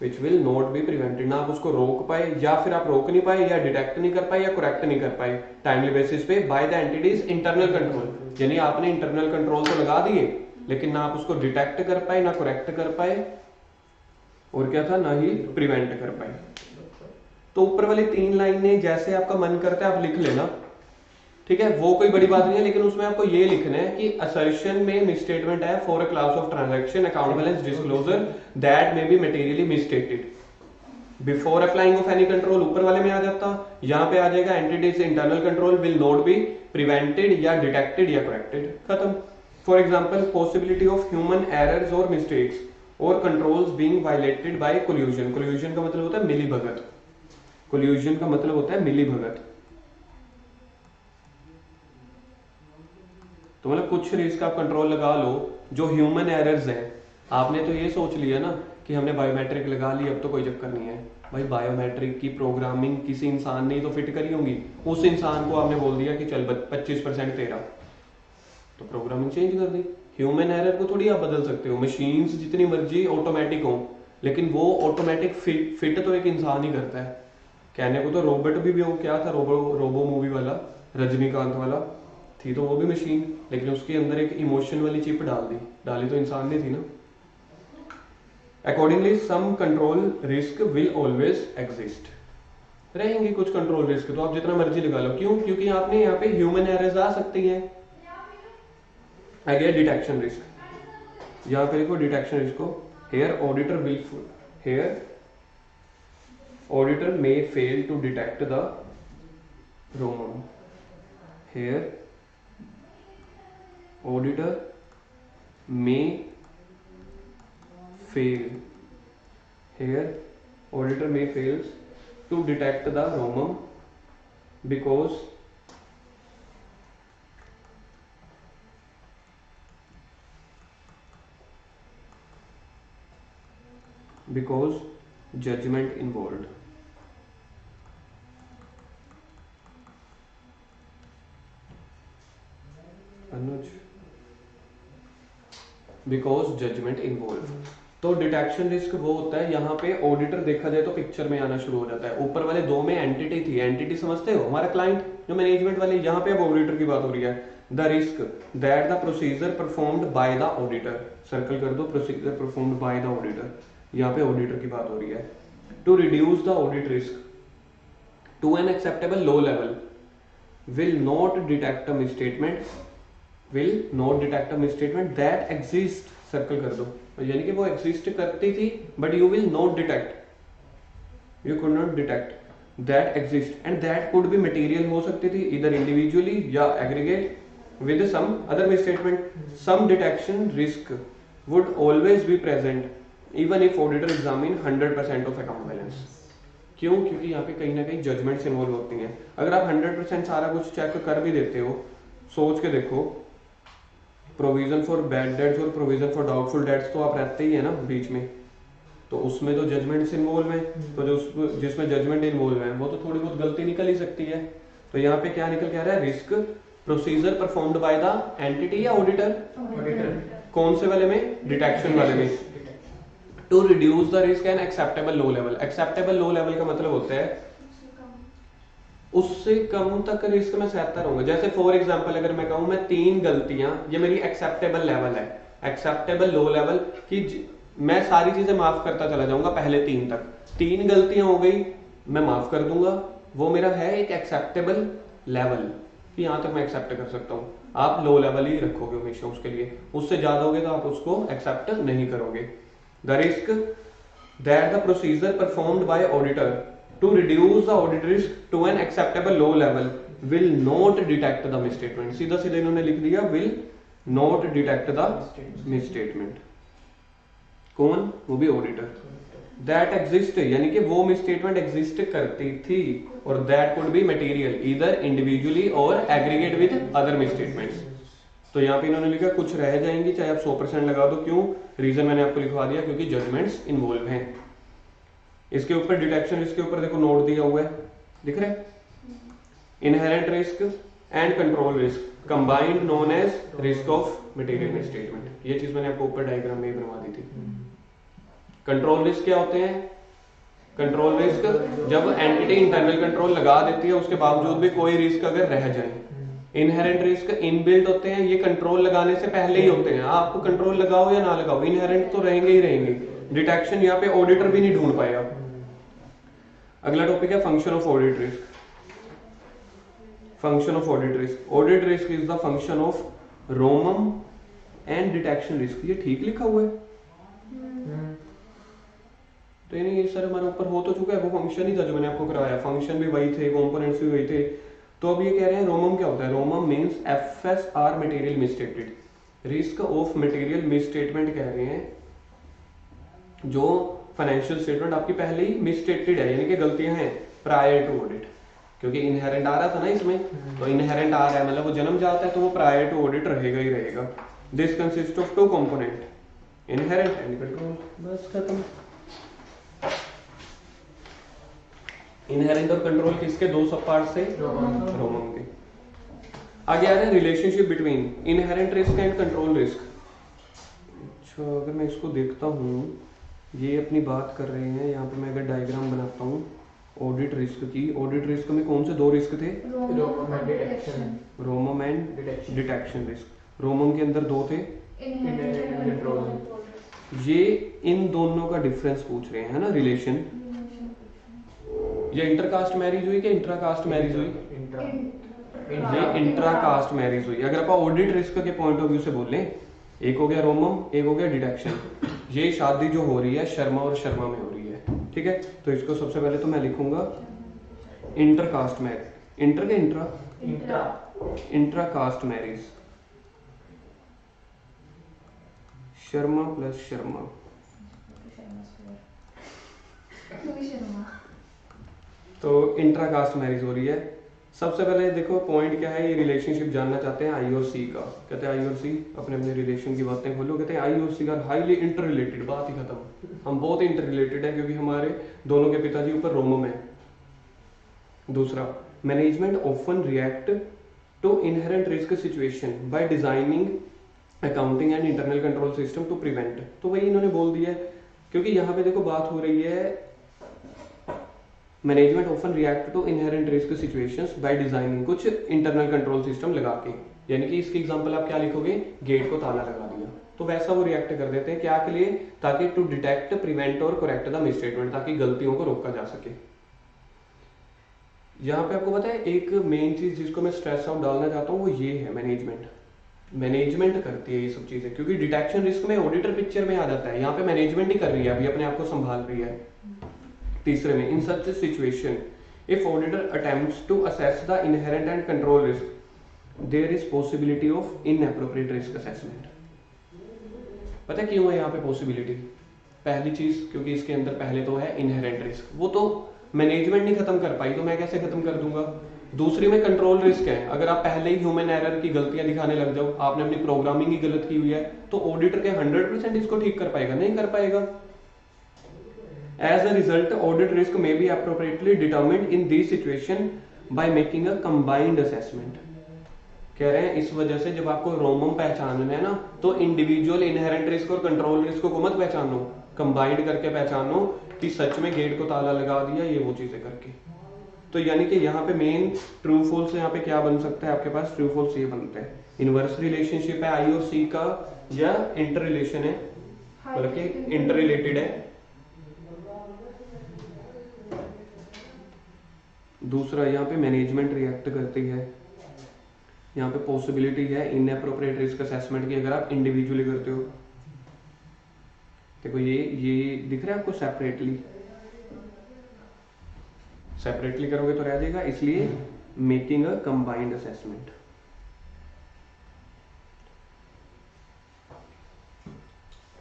which will not be prevented, ना आप उसको रोक पाए, या फिर आप रोक नहीं पाए, या डिटेक्ट नहीं कर पाए, या करेक्ट नहीं कर पाए टाइमली बेसिस पे by the entities internal control. यानी आपने इंटरनल कंट्रोल तो लगा दिए, लेकिन ना आप उसको डिटेक्ट कर पाए, ना करेक्ट कर पाए, और क्या था, ना ही प्रिवेंट कर पाए। तो ऊपर वाली 3 लाइनें जैसे आपका मन करता है आप लिख लेना, ठीक है, वो कोई बड़ी बात नहीं है, लेकिन उसमें आपको ये लिखना है कि असर्शन में मिसस्टेटमेंट है for a class of transaction account balance disclosure that may be materially misstated before applying of any control. ऊपर वाले में आ जाता, यहाँ पे आ जाएगा entity's internal control will not be prevented या डिटेक्टेड या करेक्टेड, खत्म। For example possibility of human errors और मिस्टेक्स और controls being violated by collusion. Collusion का मतलब होता है मिली भगत, कोल्यूजन का मतलब होता है मिली भगत। तो मतलब कुछ रिस्क आप कंट्रोल लगा लो जो ह्यूमन एरर्स हैं। आपने तो ये सोच लिया ना कि हमने बायोमेट्रिक लगा ली, अब तो कोई चक्कर नहीं है भाई, बायोमेट्रिक की प्रोग्रामिंग किसी इंसान ने तो फिट करी होगी, उस इंसान को आपने बोल दिया कि चल 25% तेरा, तो प्रोग्रामिंग चेंज कर दी। ह्यूमन एरर को थोड़ी आप बदल सकते हो, मशीन्स जितनी मर्जी ऑटोमेटिक हो, लेकिन वो ऑटोमेटिक फिट तो एक इंसान ही करता है। कहने को तो रोबोट भी वो क्या था, रोबो मूवी वाला, रजनीकांत वाला थी तो वो भी मशीन, लेकिन उसके अंदर एक इमोशन वाली चिप डाली तो इंसान ने थी ना। Accordingly some control risk will always exist, रहेंगे कुछ कंट्रोल रिस्क, तो आप जितना मर्जी लगा लो। क्यों? क्योंकि आपने यहाँ पे ह्यूमन एरर्स आ सकती हैं। आ गया डिटेक्शन रिस्क, यहाँ पे देखो डिटेक्शन रिस्क को, here auditor may fail to detect the ROMM, here auditor may fail, here auditor may fails to detect the romum because judgment involved। Anuj, because judgement involved. तो detection risk वो होता है, यहाँ पे ऑडिटर देखा जाए तो पिक्चर में आना शुरू हो जाता है। ऊपर वाले 2 में एंटिटी थी, एंटिटी समझते हो, हमारा क्लाइंट जो मैनेजमेंट वाली, यहाँ पे अब ऑडिटर की बात हो रही है। The risk that the procedure performed by the auditor, circle कर दो, procedure performed by the auditor, यहाँ पे ऑडिटर की बात हो रही है। To reduce the audit risk to an acceptable low level will not detect a misstatement, will not detect a misstatement that exist, circle कर दो, यानी कि वो एग्जिस्ट करती थी but you will not detect, you could not detect that exist, and that could be material हो सकती थी इधर इंडिविजुअली या aggregate with some other misstatement. Some detection risk would always be present even if auditor examine 100% of account balance. क्यों? क्योंकि यहाँ पे कहीं ना कहीं जजमेंट्स इन्वॉल्व होती हैं। अगर आप 100% सारा कुछ चेक कर भी देते हो, सोच के देखो, प्रोविजन फॉर बैड डेट्स और प्रोविजन फॉर डाउटफुल डेट्स तो आप रहते ही है ना बीच में, तो उसमें तो जजमेंट्स इन्वॉल्व हैं, तो जो जिसमें जजमेंट इन्वॉल्व है वो तो थोड़ी बहुत गलती निकल ही सकती है। तो यहाँ पे क्या निकल के आ रहा है? Risk procedure performed by the entity या ऑडिटर, कौन से वाले में? डिटेक्शन वाले में। To reduce the risk and acceptable low level. Acceptable low level का मतलब होता है उससे कम तक रिस्क में सहता रहूंगा। जैसे फॉर एग्जांपल अगर मैं कहूं मैं 3 गलतियां, ये मेरी एक्सेप्टेबल लेवल है, एक्सेप्टेबल लो लेवल की मैं सारी चीजें माफ करता चला जाऊंगा पहले 3 तक। 3 गलतियां हो गई मैं माफ कर दूंगा, वो मेरा है एक एक्सेप्टेबल लेवल कि यहां तक मैं एक्सेप्ट कर सकता हूं। आप लो लेवल ही रखोगे हमेशा उसके लिए, उससे ज्यादा होगे तो आप उसको एक्सेप्ट नहीं करोगे। The risk that the procedure performed by auditor to reduce the audit risk to an acceptable low level will not detect the misstatement. सीधा सीधा इन्होंने लिख दिया will not detect the misstatement. कौन? वो भी ऑडिटर। दैट एग्जिस्ट यानी कि वो मिसस्टेटमेंट एग्जिस्ट करती थी, और that could be material either individually और एग्रीगेट विद अदर मिसस्टेटमेंट्स। तो यहाँ पे इन्होंने लिखा कुछ रह जाएंगी चाहे आप 100% लगा दो। क्यों? रीजन मैंने आपको लिखवा दिया, क्योंकि जजमेंट्स इन्वॉल्व हैं। इसके ऊपर डिटेक्शन रिस्क के ऊपर देखो नोट दिया हुआ है, दिख रहा है? Inherent risk and control risk combined known as risk of material misstatement. ये चीज मैंने आपको ऊपर डायग्राम में बनवा दी थी। कंट्रोल रिस्क क्या होते हैं? कंट्रोल रिस्क जब एंटिटी इंटरनल कंट्रोल लगा देती है उसके बावजूद भी कोई रिस्क अगर रह जाए। इनहेरेंट रिस्क इनबिल्ट होते हैं, ये कंट्रोल लगाने से पहले ही होते हैं। आप कंट्रोल लगाओ या ना लगाओ, इनहेरेंट तो रहेंगे ही रहेंगे। डिटेक्शन यहाँ पे ऑडिटर भी नहीं ढूंढ पाएगा। अगला टॉपिक है function of audit risk. Function of audit risk. Audit risk is the function of रोमम and detection risk. ये ठीक लिखा हुआ है? तो यानी ये सर हमारे ऊपर हो तो चुका है, वो फंक्शन ही था जो मैंने आपको कराया, फंक्शन भी वही थे, कंपोनेंट्स भी वही थे। तो अब ये कह रहे हैं रोमम क्या होता है? रोमम means FSR material मिसस्टेटेड, risk of material misstatement कह रहे हैं। जो फाइनेंशियल स्टेटमेंट आपकी पहले ही मिसस्टेटेड है, यानी कि गलतियां हैं प्रायर टू ऑडिट, क्योंकि इनहेरेंट आ रहा था ना इसमें, तो इनहेरेंट आ रहा है मतलब वो जन्म जाता है तो वो प्रायर टू ऑडिट रहेगा ही रहेगा। This consist of 2 component, inherent and control. बस खत्म। इनहेरेंट और कंट्रोल किसके? 2 सब पार्ट से, रोमम के। आगे आ रहा है relationship between inherent risk and control risk. अच्छा अगर मैं इसको देखता हूँ, ये अपनी बात कर रहे हैं यहाँ पे। मैं अगर डायग्राम बनाता हूँ ऑडिट रिस्क की, ऑडिट रिस्क में कौन से 2 रिस्क थे? रोमम एंड डिटेक्शन रिस्क। रोमम के अंदर 2 थे, ये इन दोनों का डिफरेंस पूछ रहे हैं ना, रिलेशन। ये इंटरकास्ट मैरिज हुई कि इंट्राकास्ट मैरिज हुई? ये इंट्राकास्ट मैरिज हुई। अगर आप ऑडिट रिस्क के पॉइंट ऑफ व्यू से बोलें, एक हो गया रोमम, एक हो गया डिटेक्शन। ये शादी जो हो रही है शर्मा और शर्मा में हो रही है, ठीक है? तो इसको सबसे पहले तो मैं लिखूंगा इंटरकास्ट मैरिज। इंटर के इंट्राकास्ट मैरिज, शर्मा प्लस शर्मा। तो इंट्राकास्ट मैरिज हो रही है। सबसे पहले देखो पॉइंट क्या है, ये रिलेशनशिप जानना चाहते हैं आई और सी का। कहते हैं आई और सी अपने अपने रिलेशन की बातें खोलो। कहते हैं आई और C are highly interrelated. बात ही खत्म, हम बहुत इंटर रिलेटेड है क्योंकि हमारे दोनों के पिताजी ऊपर रोमम है। दूसरा, management often react to inherent risk situation by designing accounting and internal control system to prevent. तो वही इन्होंने बोल दिया है, क्योंकि यहाँ पे देखो बात हो रही है management often react to inherent risk situations by designing, कुछ इंटरनल कंट्रोल सिस्टम लगा के। यानी कि इसकी एग्जांपल आप क्या लिखोगे? गेट को ताला लगा दिया, तो वैसा वो रिएक्ट कर देते हैं। क्या के लिए? ताकि टू डिटेक्ट, प्रिवेंट और करेक्ट द मिसस्टेटमेंट, ताकि गलतियों को रोका जा सके। यहाँ पे आपको पता है एक मेन चीज जिसको मैं स्ट्रेस आउट डालना चाहता हूँ, वो ये है मैनेजमेंट करती है ये सब चीजें। क्योंकि डिटेक्शन रिस्क में ऑडिटर पिक्चर में आ जाता है, यहाँ पे मैनेजमेंट ही कर रही है, अभी अपने आप को संभाल रही है। तीसरे में, in such situation if auditor attempts to assess the inherent and control risk there is possibility of inappropriate risk assessment. पता है क्यों है यहाँ पे पॉसिबिलिटी? पहली चीज, क्योंकि इसके अंदर पहले तो है इनहेरेंट रिस्क, वो तो मैनेजमेंट नहीं खत्म कर पाई तो मैं कैसे खत्म कर दूंगा। दूसरी में कंट्रोल रिस्क है, अगर आप पहले ही ह्यूमन एरर की गलतियां दिखाने लग जाओ, आपने अपनी प्रोग्रामिंग ही गलत की हुई है, तो ऑडिटर के 100% इसको ठीक कर पाएगा? नहीं कर पाएगा। As a result audit risk may be appropriately determined in this situation by making a combined assessment. कह रहे हैं इस वजह से जब आपको रोमम पहचानना है ना, तो इंडिविजुअल इनहेरेंट रिस्क और कंट्रोल रिस्क को मत पहचानो, कंबाइंड करके पहचानो कि सच में गेट को ताला लगा दिया, ये वो चीजें करके। तो यानी कि यहाँ पे मेन ट्रू फॉल्स यहाँ पे क्या बन सकता है आपके पास? ट्रू फॉल्स ये बनते हैं, इनवर्स रिलेशनशिप है आई और सी का, या इंटर रिलेशन है, मतलब कि इंटर रिलेटेड है। दूसरा यहाँ पे मैनेजमेंट रिएक्ट करती है, यहाँ पे पॉसिबिलिटी है इनएप्रोप्रिएट रिस्क असेसमेंट की अगर आप इंडिविजुअली करते हो। देखो ये दिख रहा है आपको? सेपरेटली करोगे तो रह जाएगा, इसलिए मेकिंग अ कंबाइंड असेसमेंट।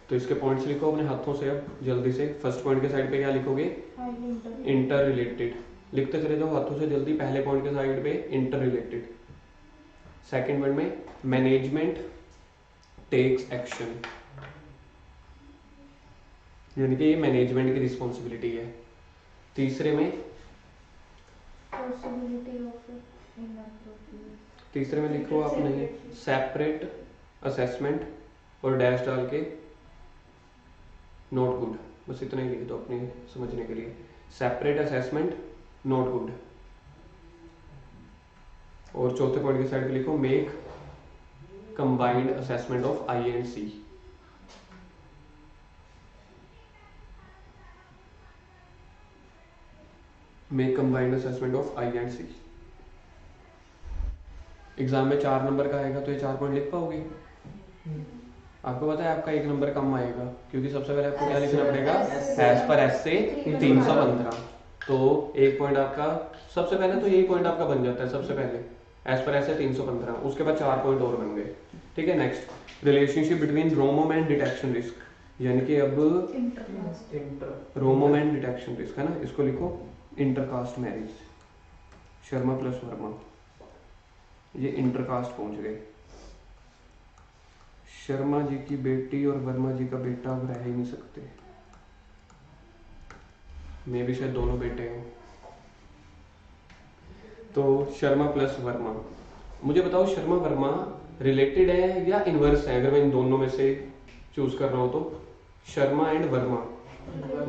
तो इसके पॉइंट्स लिखो अपने हाथों से अब जल्दी से। फर्स्ट पॉइंट के साइड पे क्या लिखोगे? Inter related. लिखते चले जाओ हाथों से जल्दी। पहले पॉइंट के साइड पे इंटर रिलेटेड, सेकेंड पॉइंट में मैनेजमेंट टेक्स एक्शन, यानी कि ये मैनेजमेंट की रिस्पॉन्सिबिलिटी है। तीसरे में लिखो आपने सेपरेट असेसमेंट और डैश डाल के नॉट गुड, बस इतना ही लिख दो अपने समझने के लिए। Separate assessment not good. और चौथे पॉइंट के साइड पे लिखो make combined assessment of I and C. Make combined assessment of I and C. Exam में 4 नंबर का आएगा तो ये 4 पॉइंट लिख पाओगे? आपको पता है आपका 1 नंबर कम आएगा, क्योंकि सबसे पहले आपको क्या लिखना पड़ेगा? एज पर एस से 315। तो 1 पॉइंट आपका, सबसे पहले तो यही पॉइंट आपका बन जाता है सबसे पहले, एज पर एस से 315। उसके बाद 4 पॉइंट और बन गए। ठीक है, next relationship between रोमम and detection risk, यानी कि अब रोमम एंड डिटेक्शन रिस्क है ना, इसको लिखो intercaste marriage, Sharma plus Verma. ये इंटरकास्ट पहुंच गए। शर्मा जी की बेटी और वर्मा जी का बेटा अब रह ही नहीं सकते, मे भी शायद दोनों बेटे हैं। तो शर्मा प्लस वर्मा, मुझे बताओ शर्मा वर्मा रिलेटेड है या इनवर्स है? अगर मैं इन दोनों में से चूज कर रहा हूं तो शर्मा एंड वर्मा,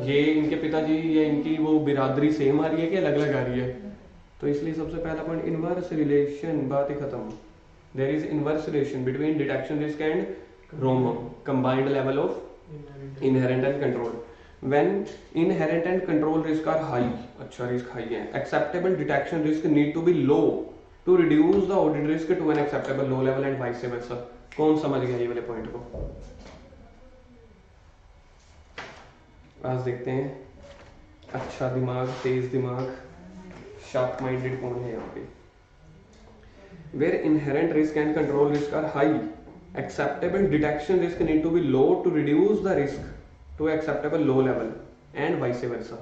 ये इनके पिताजी या इनकी वो बिरादरी सेम आ रही है कि अलग अलग आ रही है? तो इसलिए सबसे पहला पॉइंट इनवर्स रिलेशन, बात ही खत्म। There is inverse relation between detection risk and ROMM, combined level of inherent and control. When inherent and control risk are high, अच्छा रिस्क हाई है, acceptable detection risk need to be low to reduce the audit risk to an acceptable low level and vice versa। कौन समझ गया ये वाले point को? आज देखते हैं अच्छा दिमाग, तेज दिमाग, शार्प माइंडेड कौन है यहाँ पे। Where inherent risk and control risk are high, acceptable detection risk need to be low to reduce the risk to acceptable low level and vice versa।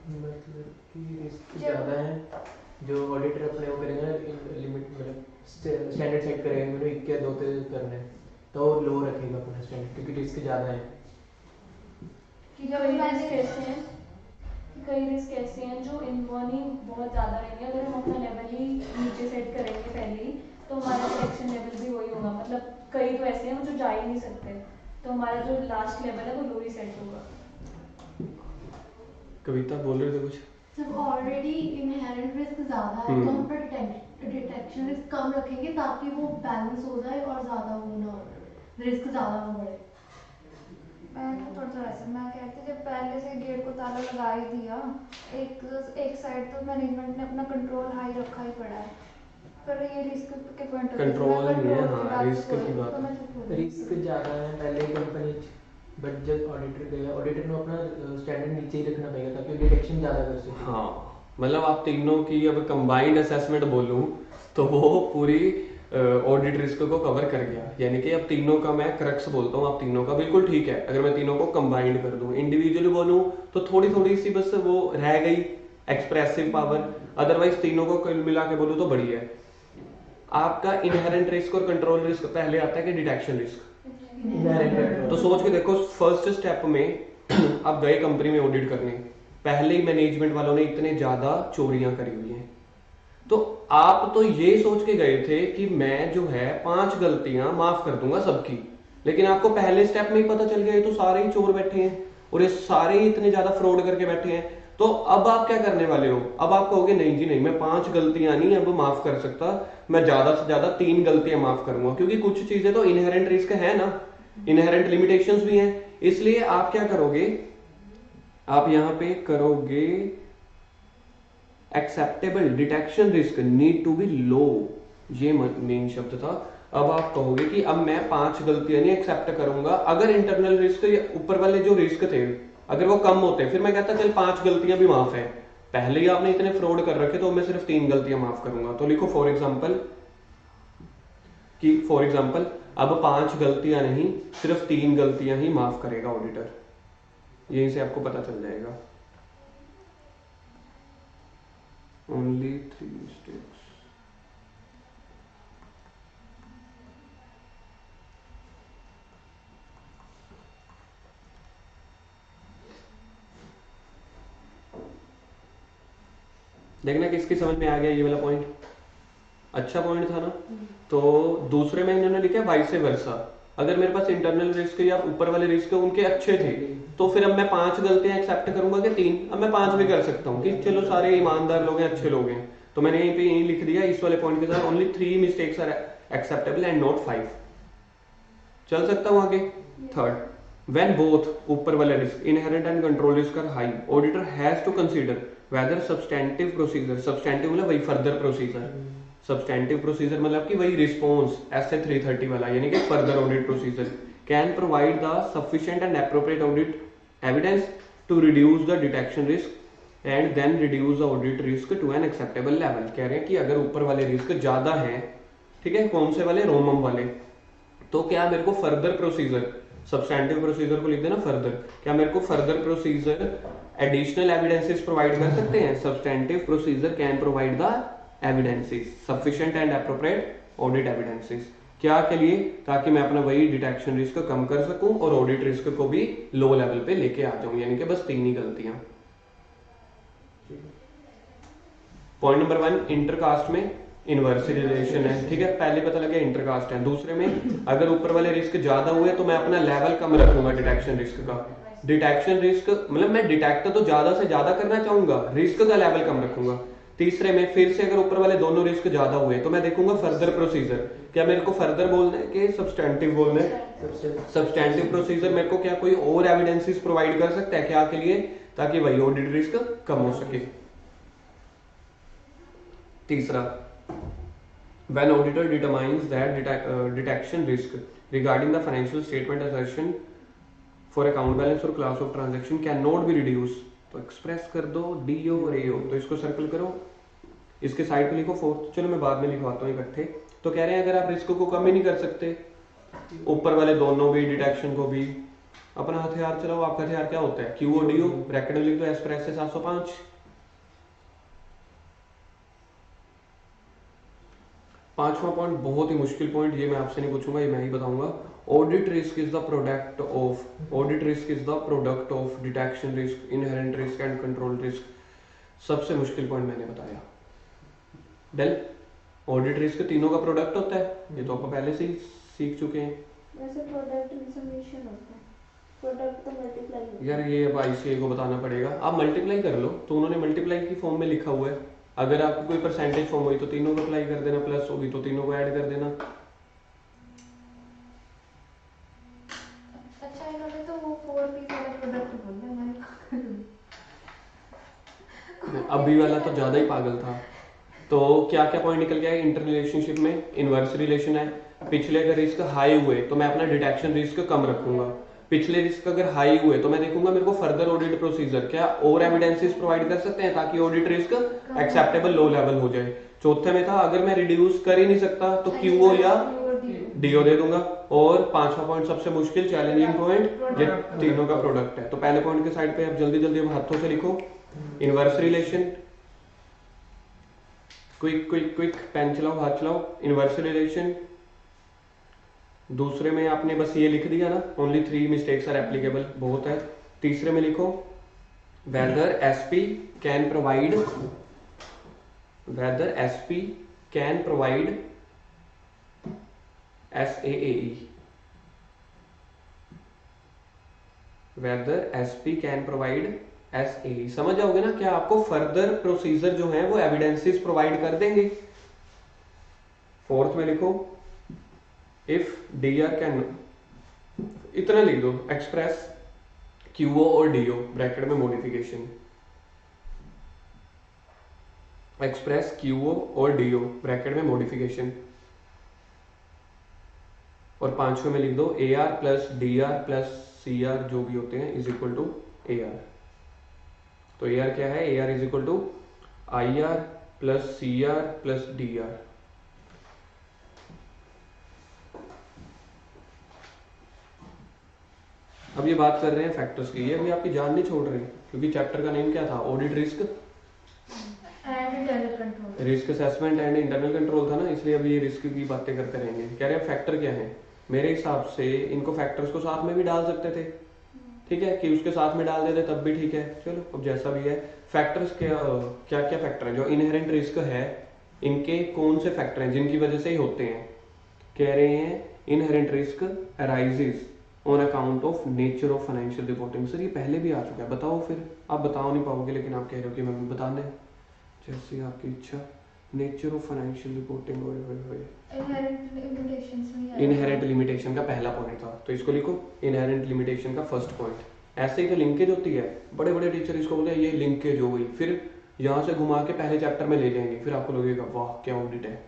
मतलब कि रिस्क ज़्यादा है, जो ऑडिटर अपने वो करेंगे लिमिट, मतलब स्टैंडर्ड सेट करेंगे, मतलब 1 या 2 करना है तो लो रखेगा अपना स्टैंडर्ड, क्योंकि रिस्क ज़्यादा है। कई रिस्क ऐसे हैं जो इन्वॉल्विंग बहुत ज़्यादा रहेंगे, अगर हम अपना लेवल ही नीचे सेट करेंगे पहले ही तो हमारा सिलेक्शन लेवल भी वही होगा। मतलब कई तो ऐसे हैं जो जा ही नहीं सकते, तो हमारा जो लास्ट लेवल है वो लो ही सेट होगा। कविता बोल रहे थे कुछ? जब ऑलरेडी इनहेरेंट रिस्क ज़्यादा है तो हम पर डिटेक्शन रिस्क कम रखेंगे ताकि वो बैलेंस हो जाए और ज़्यादा वो ना रिस्क ज़्यादा ना बढ़े। मैं तो थोड़ा सा ऐसा मैं कहती जब पहले से गेट को ताला लगा ही दिया, एक साइड तो मैनेजमेंट ने अपना कंट्रोल हाई रखा ही पड़ा है, पर ये रिस्क के पॉइंट ऑफ कंट्रोल नहीं है, हाँ रिस्क की बात है। रिस्क ज़्यादा है पहले कंपनी, बट जब ऑडिटर गया, ऑडिटर ने अपना स्टैंडर्ड नीचे ही रखना पड़ेगा ताकि डिटेक्शन ज़्यादा कर सके। हाँ मतलब आप तीनों की अब कंबाइंड असेसमेंट बोलूं तो वो पूरी ऑडिट रिस्क को कवर कर गया, यानी कि अब तीनों का मैं क्रक्स बोलता हूँ, आप तीनों का बिल्कुल ठीक है। अगर मैं तीनों को कंबाइंड कर दूं, इंडिविजुअली बोलूं तो थोड़ी थोड़ी सी बस वो रह गई एक्सप्रेसिव पावर, अदरवाइज तीनों को कुल मिला के बोलूं तो बढ़िया है। आपका इनहेरेंट रिस्क और कंट्रोल रिस्क पहले आता है कि डिटेक्शन रिस्क? तो सोच के देखो, फर्स्ट स्टेप में आप गए कंपनी में ऑडिट करने, पहले ही मैनेजमेंट वालों ने इतने ज्यादा चोरियां करी हुई हैं, तो आप तो ये सोच के गए थे कि मैं जो है 5 गलतियां माफ कर दूंगा सबकी, लेकिन आपको पहले स्टेप में ही पता चल गया ये तो सारे ही चोर बैठे हैं और ये सारे ही इतने ज्यादा फ्रॉड करके बैठे हैं। तो अब आप क्या करने वाले हो? अब आप कहोगे नहीं जी नहीं, मैं 5 गलतियां नहीं अब माफ कर सकता, मैं ज्यादा से ज्यादा 3 गलतियां माफ करूंगा, क्योंकि कुछ चीजें तो इनहेरेंट रिस्क है ना, इनहेरेंट लिमिटेशंस भी हैं। इसलिए आप क्या करोगे, आप यहां पे करोगे acceptable detection risk need to be low, ये मेन शब्द था। अब आप कहोगे कि अब मैं 5 गलतियां नहीं एक्सेप्ट करूंगा, अगर इंटरनल रिस्क या ऊपर वाले जो रिस्क थे अगर वो कम होते फिर मैं कहता चल 5 गलतियां भी माफ है, पहले ही आपने इतने फ्रॉड कर रखे तो मैं सिर्फ 3 गलतियां माफ करूंगा। तो लिखो फॉर एग्जाम्पल अब 5 गलतियां नहीं सिर्फ 3 गलतियां ही माफ करेगा ऑडिटर, यहीं से आपको पता चल जाएगा। Only 3 mistakes. देखना किसकी समझ में आ गया ये वाला पॉइंट, अच्छा पॉइंट था ना। तो दूसरे में इन्होंने लिखा वाइस वर्सा, अगर मेरे पास इंटरनल रिस्क या ऊपर वाले रिस्क उनके अच्छे थे तो फिर अब मैं 5 गलतियां एक्सेप्ट करूंगा कि 3, अब मैं 5 भी कर सकता हूँ कि चलो सारे ईमानदार लोग हैं, अच्छे लोग हैं। तो मैंने यहीं पे यही लिख दिया इस वाले पॉइंट के साथ, only 3 mistakes are acceptable and not 5। चल सकता हूँ आगे। थर्ड, when both ऊपर वाले risk inherent and control risk are high, auditor has to consider whether substantive procedure, substantive मतलब वही फर्दर प्रोसीजर, सब्सटेंटिव प्रोसीजर मतलब कि वही रिस्पॉन्स ऐसे 330 वाला, यानी कि further audit procedure can provide the sufficient and appropriate audit evidence to reduce the detection risk and then reduce the audit risk to an acceptable level. कह रहे हैं कि अगर ऊपर वाले रिस्क ज्यादा हैं, ठीक है, कौन से वाले, रोमम वाले, तो क्या मेरे को फर्दर प्रोसीजर, सब्सटेंटिव प्रोसीजर को लिख देना फर्दर, क्या मेरे को further procedure additional evidences provide कर सकते हैं? Substantive procedure can provide the evidences sufficient and appropriate audit evidences, क्या के लिए? ताकि मैं अपना वही डिटेक्शन रिस्क कम कर सकूं और ऑडिट रिस्क को भी लो लेवल पे लेके आ जाऊं, यानी कि बस 3 ही गलतियां। पॉइंट नंबर 1, इंटरकास्ट में इनवर्स रिलेशन है, ठीक है, पहले पता लगे इंटरकास्ट है। दूसरे में अगर ऊपर वाले रिस्क ज्यादा हुए तो मैं अपना लेवल कम रखूंगा डिटेक्शन रिस्क का, डिटेक्शन रिस्क मतलब मैं डिटेक्ट तो ज्यादा से ज्यादा करना चाहूंगा, रिस्क का लेवल कम रखूंगा। तीसरे में फिर से अगर ऊपर वाले दोनों रिस्क ज्यादा हुए तो मैं देखूंगा फर्दर प्रोसीजर, क्या मेरे को फर्दर बोलना है कि सब्सटेंटिव बोलना है? सब्सटेंटिव प्रोसीजर मेरे को क्या कोई और एविडेंसेस प्रोवाइड कर सकता है, क्या के लिए? ताकि वही ऑडिट रिस्क कम हो सके। तीसरा, when auditor determines that detection risk regarding the financial statement assertion for account balance or class of transaction cannot be reduced, तो एक्सप्रेस कर दो डीओ और एओ, तो इसको सर्कल करो, इसके साइड पे लिखो फोर्थ, चलो मैं बाद में लिखवाता हूँ इकट्ठे। तो कह रहे हैं अगर आप रिस्क को कम ही नहीं कर सकते, ऊपर वाले दोनों भी, डिटेक्शन को भी, अपना हथियार चलाओ। आपका हथियार क्या होता है? क्यू और डीओ, ब्रैकेट में लिख दो एक्सप्रेस से 705। पांचवा पॉइंट बहुत ही मुश्किल पॉइंट, ये मैं आपसे नहीं पूछूंगा, ये मैं ही बताऊंगा। Audit risk is the product of detection risk, inherent risk and control risk. सबसे मुश्किल पॉइंट मैंने बताया। डेल, ऑडिट रिस्क तीनों का प्रोडक्ट होता है, ये तो आप पहले से ही सीख चुके हैं। वैसे प्रोडक्ट इंफॉर्मेशन होता है, प्रोडक्ट तो मल्टीप्लाई होता है। यार ये अब आईसीए को बताना पड़ेगा, आप मल्टीप्लाई कर लो, तो उन्होंने मल्टीप्लाई की फॉर्म में लिखा हुआ है। अगर आपकी कोई परसेंटेज फॉर्म हुई तो तीनों को अप्लाई कर देना, प्लस होगी तो तीनों को ऐड कर देना। अच्छा इन्होंने तो वो 4 पीस वाला प्रोडक्ट बोल दिया, मैंने अभी वाला तो ज्यादा ही पागल था। तो क्या क्या पॉइंट निकल गया? इंटर रिलेशनशिप में इनवर्स रिलेशन है, पिछले अगर रिस्क हाई हुए तो मैं अपना डिटेक्शन रिस्क कम रखूंगा, पिछले रिस्क अगर हाई हुए तो मैं देखूंगा मेरे को फर्दर ऑडिट प्रोसीजर क्या और एविडेंसेस प्रोवाइड कर सकते हैं ताकि audit risk acceptable low level हो जाए। चौथे में था अगर मैं रिड्यूस कर ही नहीं सकता तो क्यूओ या डीओ दे दूंगा। और पांचवा पॉइंट सबसे मुश्किल चैलेंजिंग पॉइंट, ये तीनों का प्रोडक्ट है। तो पहले पॉइंट के साइड पे आप जल्दी जल्दी हाथों से लिखो, inverse relation, quick quick quick, pen चलाओ, हाथ चलाओ, इनवर्स रिलेशन। दूसरे में आपने बस ये लिख दिया ना, ओनली 3 मिस्टेक्स आर एप्लीकेबल, बहुत है। तीसरे में लिखो whether SP can provide, whether SP can provide SAAE, whether SP can provide SAAE। समझ जाओगे ना क्या आपको फर्दर प्रोसीजर जो है वो एविडेंसेस प्रोवाइड कर देंगे। फोर्थ में लिखो इफ DR कैन, इतना लिख दो, एक्सप्रेस QO और DO ब्रैकेट में मॉडिफिकेशन, एक्सप्रेस QO और DO ब्रैकेट में मॉडिफिकेशन। और पांचवें में लिख दो AR plus DR plus CR जो भी होते हैं इज इक्वल टू AR। तो AR क्या है, AR is equal to IR plus CR plus DR। अब ये बात कर रहे हैं फैक्टर्स की, ये अभी आपकी जान नहीं छोड़ रही क्योंकि चैप्टर का नेम क्या था, audit risk and internal control, risk assessment and internal control था ना, इसलिए अभी ये रिस्क की बातें कर करेंगे। कह रहे हैं फैक्टर क्या है, मेरे हिसाब से इनको फैक्टर्स को साथ में भी डाल सकते थे, ठीक है, कि उसके साथ में डाल देते तब भी ठीक है। चलो अब जैसा भी है, फैक्टर्स क्या क्या फैक्टर है जो इनहेरेंट रिस्क है, इनके कौन से फैक्टर हैं जिनकी वजह से ही होते हैं। कह रहे हैं inherent risk arises on account of nature of financial reporting. Sir ये पहले भी आ चुका है, बताओ फिर। आप बताओ नहीं पाओगे लेकिन आप कह रहे हो कि मैं बता दें, जैसी आपकी इच्छा। Nature of financial reporting, inherent limitations में ही इनहेरेंट लिमिटेशन का पहला पॉइंट था, तो इसको लिखो इनहेरेंट लिमिटेशन का फर्स्ट पॉइंट। ऐसे ही तो लिंकेज होती है, बड़े बड़े टीचर इसको बोलते हैं ये लिंकेज हो गई, फिर यहाँ से घुमा के पहले चैप्टर में ले जाएंगे, फिर आपको लगेगा वाह क्या ऑडिट है।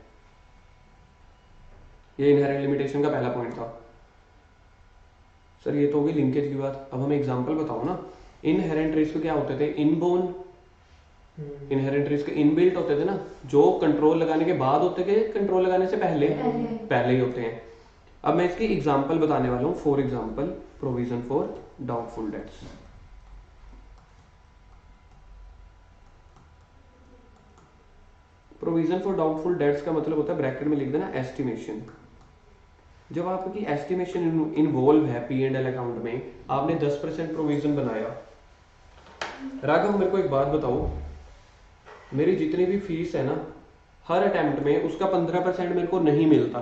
ये इनहेरेंट लिमिटेशन का पहला पॉइंट था। सर ये तो होगी लिंकेज की बात, अब हमें एग्जांपल बताओ ना। इनहेरेंट रिस्क क्या होते थे, इनबोर्न इनहेरेंट रिस्क इनबिल्ट होते थे ना, जो कंट्रोल लगाने के बाद होते थे, कंट्रोल लगाने से पहले ही होते हैं। अब मैं इसकी एग्जांपल बताने वाला हूं। For example provision for doubtful debts. Provision for doubtful debts का मतलब होता है ब्रैकेट में लिख देना एस्टिमेशन। जब आपकी एस्टिमेशन इन्वॉल्व है P&L अकाउंट में, आपने 10% प्रोविजन बनाया। राघव मेरे को एक बात बताओ, मेरी जितनी भी फीस है ना, हर अटेम्प्ट में उसका 15% मेरे को नहीं मिलता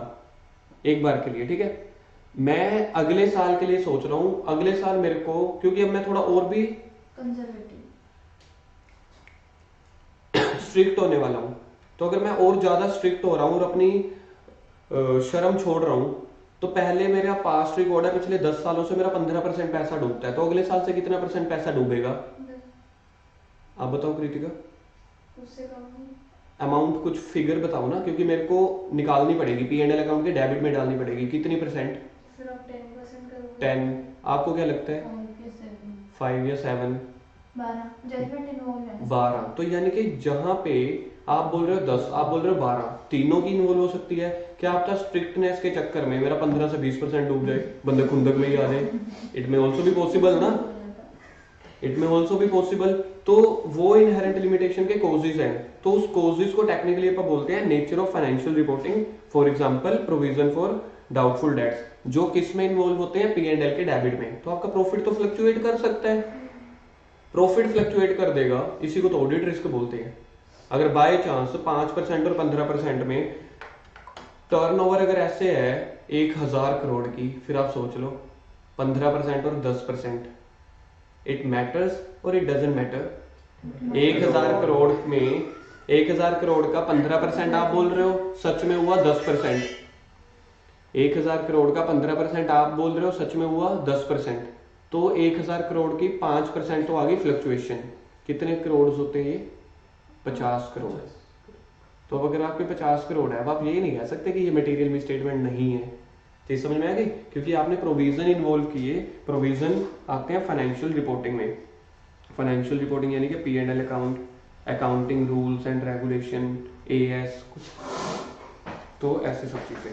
एक बार के लिए, ठीक है। मैं अगले साल के लिए सोच रहा हूं, अगले साल मेरे को, क्योंकि अब मैं थोड़ा और भी कंजर्वेटिव स्ट्रिक्ट होने वाला हूं, तो अगर मैं और ज्यादा स्ट्रिक्ट हो रहा हूं और अपनी शर्म छोड़ रहा हूं, तो पहले मेरा पास्ट रिकॉर्ड है, पिछले 10 सालों से मेरा 15% पैसा डूबता है, तो अगले साल से कितना % पैसा डूबेगा आप बताओ कृतिका। उससे कम अमाउंट कुछ फिगर बताओ ना, क्योंकि मेरे को निकालनी पड़ेगी, P&L अकाउंट के डेबिट में डालनी पड़ेगी। कितनी %? फिर आप 10% करोगे। 10। आपको क्या लगता है 5 या 7? 12 जजमेंट इन्वॉल्व है 12। तो यानी कि जहां पे आप बोल रहे हो 10, आप बोल रहे हो 12, तीनों की इन्वॉल्व हो सकती है। क्या आपका स्ट्रिक्टनेस के चक्कर में मेरा 15 से 20% डूब जाए, बंदे खुंदक में ही आ जाए? इट में ऑल्सो भी पॉसिबल ना, इट में ऑल्सो भी पॉसिबल। तो वो इनहेरेंट लिमिटेशन के कॉजेज हैं, तो उस कॉजेज को टेक्निकली अपन बोलते हैं nature of financial reporting. For example provision for doubtful debts, जो किस में इन्वॉल्व होते हैं, P&L के डेबिट में। तो आपका प्रॉफिट तो फ्लक्चुएट कर सकता है, प्रॉफिट फ्लक्चुएट कर देगा, इसी को तो ऑडिट रिस्क बोलते हैं। अगर बाय चांस 5% और 15% में टर्नओवर अगर ऐसे है 1000 करोड़ की, फिर आप सोच लो 15% और 10%, इट मैटर्स और इट डजंट मैटर। 1000 करोड़ में 1000 करोड़ का 15% आप बोल रहे हो, सच में हुआ 10%। 1000 करोड़ का 15% आप बोल रहे हो, सच में हुआ 10%। तो 1000 करोड़ की 5% तो आ गई फ्लक्चुएशन। कितने करोड़ होते हैं ये? 50 करोड़। तो अगर आपके 50 करोड़ है, अब आप ये नहीं कह सकते कि ये मटेरियल मिसस्टेटमेंट नहीं है। तो समझ में आ गई, क्योंकि आपने प्रोविजन इन्वॉल्व किए। प्रोविजन आते हैं फाइनेंशियल रिपोर्टिंग में। फाइनेंशियल रिपोर्टिंग यानी कि P&L account, accounting rules and regulation, AS, तो ऐसे सब चीजें।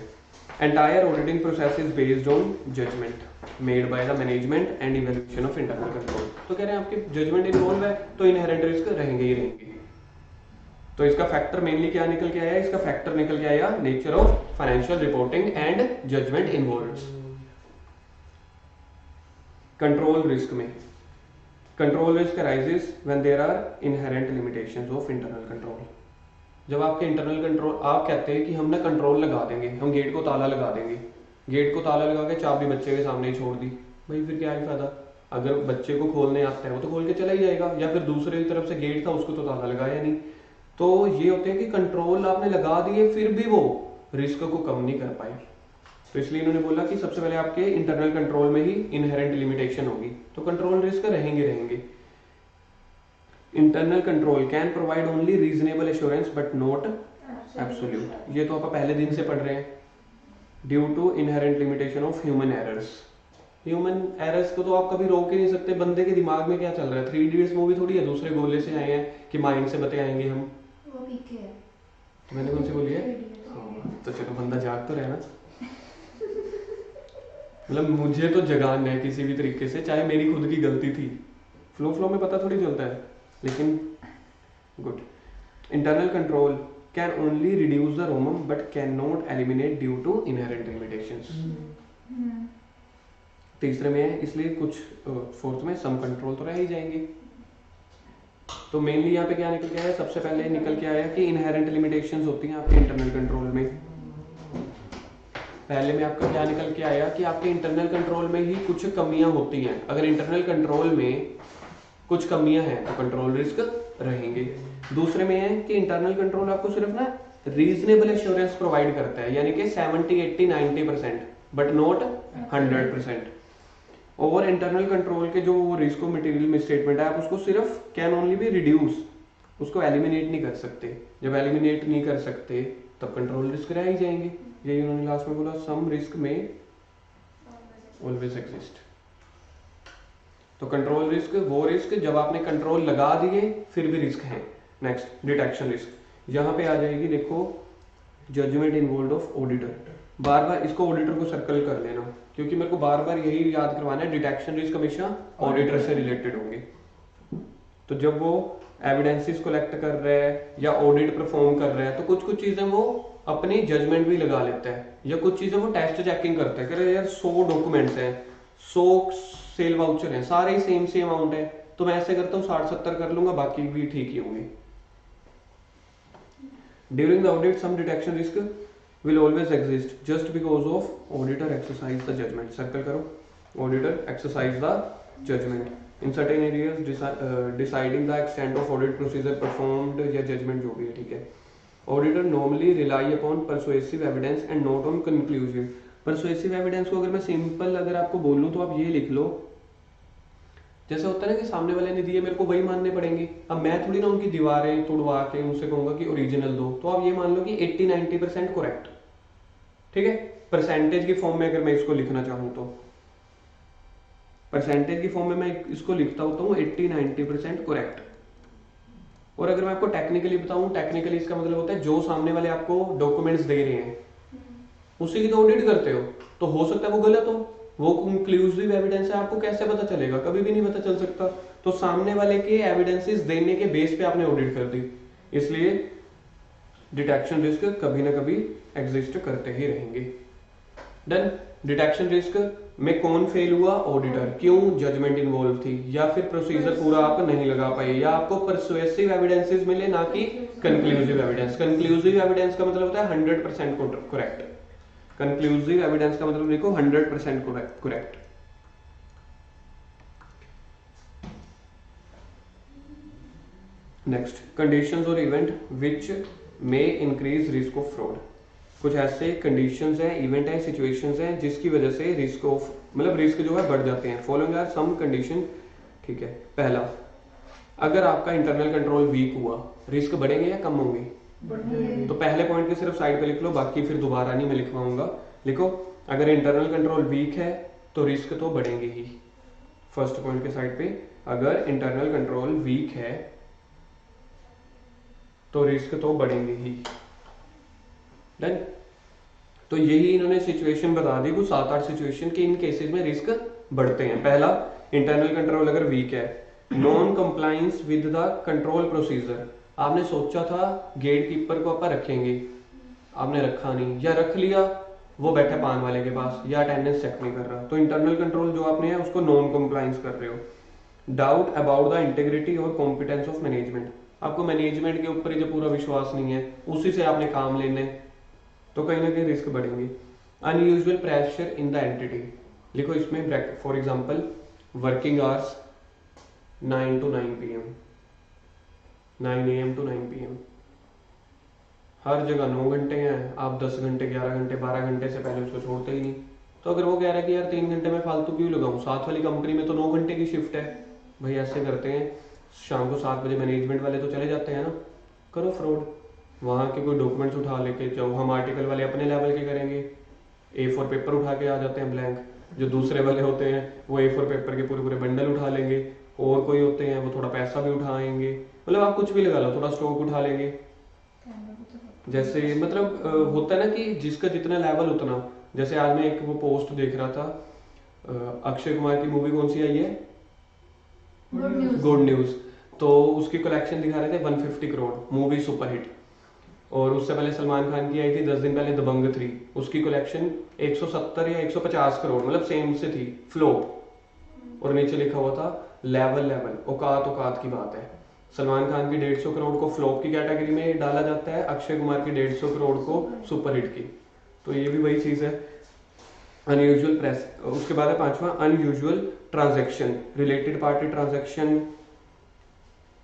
Entire auditing process is based on judgement made by the management and evaluation of internal control. तो कह रहे हैं आपके जजमेंट इन्वॉल्व है तो इनहेरेंट रिस्क रहेंगे ही रहेंगे। तो इसका फैक्टर मेनली क्या निकल के आया, इसका फैक्टर निकल के आया nature of financial reporting and judgement involved. Control risk में control risk arises when there are inherent limitations of internal control. जब आपके इंटरनल कंट्रोल, आप कहते हैं कि हम ना कंट्रोल लगा देंगे, हम गेट को ताला लगा देंगे, गेट को ताला लगा के चाबी बच्चे के सामने ही छोड़ दी, भाई फिर क्या है फायदा? अगर बच्चे को खोलने आता है वो तो खोल के चला ही जाएगा, या फिर दूसरे तरफ से गेट था उसको तो ताला लगाया नहीं। तो ये होते हैं कि कंट्रोल आपने लगा दिए फिर भी वो रिस्क को कम नहीं कर पाए। तो इसलिए इन्होंने बोला कि सबसे पहले आपके इंटरनल कंट्रोल में ही इनहेरेंट लिमिटेशन होगी, तो कंट्रोल रिस्क रहेंगे। Internal control can provide only reasonable assurance but not absolute. ये तो आप पहले दिन से पढ़ रहे हैं। Due to inherent limitation of human errors. Human errors को तो आप कभी रोक ही नहीं सकते, बंदे के दिमाग में क्या चल रहा है। 3 इडियट्स मूवी थोड़ी है दूसरे गोले से आए हैं कि माइंड से बते आएंगे हम। वो पीके है। मैंने कौन सी बोली है? तो चलो बंदा जाग तो रहे ना। मतलब मुझे तो जगाना है किसी भी तरीके से, चाहे मेरी खुद की गलती थी। फ्लो में पता थोड़ी चलता है, लेकिन good. Internal control can only reduce the ROMM but can not eliminate due to inherent limitations. तीसरे में है, इसलिए कुछ फोर्थ में सम कंट्रोल तो रह ही जाएंगे। तो मेनली यहाँ पे क्या निकल के आया, सबसे पहले निकल के आया कि इनहेरेंट लिमिटेशंस होती हैं आपके इंटरनल कंट्रोल में। पहले में आपका क्या निकल के आया कि आपके इंटरनल कंट्रोल में ही कुछ कमियां होती हैं। अगर इंटरनल कंट्रोल में कुछ कमियां हैं तो कंट्रोल रिस्क रहेंगे। दूसरे में है कि इंटरनल कंट्रोल आपको सिर्फ ना रीजनेबल एश्योरेंस प्रोवाइड करता है, यानी कि 70, 80, 90% बट नॉट 100%। और इंटरनल कंट्रोल के जो रिस्क ऑफ मटेरियल मिसस्टेटमेंट है, आप उसको सिर्फ कैन ओनली बी रिड्यूस, उसको एलिमिनेट नहीं कर सकते। जब एलिमिनेट नहीं कर सकते तब कंट्रोल रिस्क रह ही जाएंगे। यही उन्होंने लास्ट में बोला, सम रिस्क में ऑलवेज एग्जिस्ट। तो कंट्रोल रिस्क वो रिस्क जब आपने कंट्रोल लगा दिए फिर भी रिस्क है। नेक्स्ट डिटेक्शन रिस्क, यहाँ पे आ जाएगी देखो, जजमेंट इन्वॉल्व ऑफ ऑडिटर। बार बार इसको ऑडिटर को सर्कल कर लेना, क्योंकि मेरे को बार बार यही याद करवाना है, डिटेक्शन रिस्क हमेशा ऑडिटर से रिलेटेड होंगे। तो जब वो एविडेंसेस कलेक्ट कर रहा है या ऑडिट परफॉर्म कर रहा है तो कुछ कुछ चीजें वो अपनी जजमेंट भी लगा लेता है, या कुछ चीजें वो टेस्ट चेकिंग करता है। कह रहे यार 100 डॉक्यूमेंट्स हैं, 100 सेल वाउचर हैं, सारे ही सेम अमाउंट है, तो मैं ऐसे करता हूँ 60-70 कर लूंगा, बाकी भी ठीक ही होंगे। During the audit some detection risk will always exist just because of auditor exercise the judgment. Circle करो, auditor exercise the judgment in certain areas, deciding the extent of audit procedure performed या judgment जो भी है, ठीक है। Auditor normally rely upon persuasive evidence and not on conclusive. Persuasive evidence को अगर मैं सिंपल अगर आपको बोलूँ तो आप ये लिख लो, जैसे होता है ना कि सामने वाले ने दिए मेरे को वही मानने पड़ेंगे। अब मैं थोड़ी ना उनकी दीवारें तोड़वा के उनसे कहूंगा कि ओरिजिनल दो। तो आप ये मान लो कि 80-90% करेक्ट, ठीक है। परसेंटेज की फॉर्म में अगर मैं इसको लिखना चाहूं तो परसेंटेज की फॉर्म में मैं इसको लिखता होता हूँ 80-90% करेक्ट। और अगर मैं आपको टेक्निकली बताऊं, टेक्निकली इसका मतलब होता है जो सामने वाले आपको डॉक्यूमेंट्स दे रहे हैं उसी की तो ऑडिट करते हो, तो हो सकता है वो गलत हो, वो कंक्लूसिव एविडेंस है, आपको कैसे पता चलेगा? कभी भी नहीं पता चल सकता। तो सामने वाले के एविडेंसेस देने के बेस पे आपने ऑडिट कर दी, इसलिए डिटेक्शन रिस्क कभी ना कभी एग्जिस्ट करते ही रहेंगे। डन। डिटेक्शन रिस्क में कौन फेल हुआ? ऑडिटर। क्यों? जजमेंट इन्वॉल्व थी, या फिर प्रोसीजर पूरा आप नहीं लगा पाए, या आपको परसुएसिव एविडेंसेस मिले ना कि कंक्लूसिव एविडेंस। कंक्लूसिव एविडेंस का मतलब होता है 100% करेक्ट। कंक्लूसिव एविडेंस का मतलब देखो 100% करेक्ट। नेक्स्ट, कंडीशंस और event which may increase risk of fraud. कुछ ऐसे कंडीशंस हैं, इवेंट हैं, सिचुएशंस हैं जिसकी वजह से रिस्क ऑफ मतलब रिस्क जो है बढ़ जाते हैं। फॉलोइंग आर सम कंडीशन, ठीक है। पहला, अगर आपका इंटरनल कंट्रोल वीक हुआ, रिस्क बढ़ेंगे या कम होंगे? तो पहले पॉइंट के सिर्फ साइड पे लिख लो, बाकी फिर दोबारा नहीं मैं लिखवाऊंगा। लिखो, अगर इंटरनल कंट्रोल वीक है तो रिस्क तो बढ़ेंगे ही। फर्स्ट पॉइंट के साइड पे अगर इंटरनल कंट्रोल वीक है तो रिस्क तो बढ़ेंगे ही। डन। तो यही इन्होंने सिचुएशन बता दी, कुछ 7-8 सिचुएशन कि इन केसेस में रिस्क बढ़ते हैं। पहला, इंटरनल कंट्रोल अगर वीक है, non compliance with the control procedure. आपने सोचा था गेट कीपर को आप रखेंगे, आपने रखा नहीं, या रख लिया वो बैठा पान वाले के पास, या अटेंडेंस चेक नहीं कर रहा, तो इंटरनल कंट्रोल जो आपने है उसको नॉन कंप्लायंस कर रहे हो। डाउट अबाउट द इंटीग्रिटी और कॉम्पिटेंस ऑफ मैनेजमेंट, आपको मैनेजमेंट के ऊपर ही जो पूरा विश्वास नहीं है, उसी से आपने काम लेने, तो कहीं ना कहीं रिस्क बढ़ेंगे। Unusual pressure in the entity, लिखो इसमें bracket, for example working hours 9 to 9 PM, 9 AM to 9 PM, हर जगह 9 घंटे हैं, आप 10 घंटे 11 घंटे 12 घंटे से पहले उसको छोड़ते ही नहीं। तो अगर वो कह रहा है कि यार 3 घंटे में फालतू क्यों लगाऊं, साथ वाली कंपनी में तो 9 घंटे की शिफ्ट है, भाई ऐसे करते हैं, शाम को 7 बजे मैनेजमेंट वाले तो चले जाते हैं ना, करो फ्रॉड, वहाँ के कोई डॉक्यूमेंट्स उठा लेके जाओ। हम आर्टिकल वाले अपने लेवल के करेंगे, A4 पेपर उठा के आ जाते हैं ब्लैंक, जो दूसरे वाले होते हैं वो A4 पेपर के पूरे पूरे बंडल उठा लेंगे, और कोई होते हैं वो थोड़ा पैसा भी उठाएंगे, मतलब आप कुछ भी लगा लो, थोड़ा स्टॉक उठा लेंगे। जैसे मतलब होता है ना कि जिसका जितना लेवल उतना, जैसे आज मैं एक वो पोस्ट देख रहा था, अक्षय कुमार की मूवी कौन सी आई है, गुड न्यूज, तो उसकी कलेक्शन दिखा रहे थे 150 करोड़, मूवी सुपरहिट। और उससे पहले सलमान खान की आई थी 10 दिन पहले दबंग 3, उसकी कलेक्शन 170 या 150 करोड़, मतलब सेम से थी, फ्लॉप। और नीचे लिखा हुआ था लेवल लेवल, औकात औकात की बात है। सलमान खान की 150 करोड़ को फ्लॉप की कैटेगरी में डाला जाता है, अक्षय कुमार की 150 करोड़ को सुपरहिट की, तो ये भी वही चीज है। अनयूजुअल प्रेस, उसके बाद है 5वां unusual transaction, related party transaction.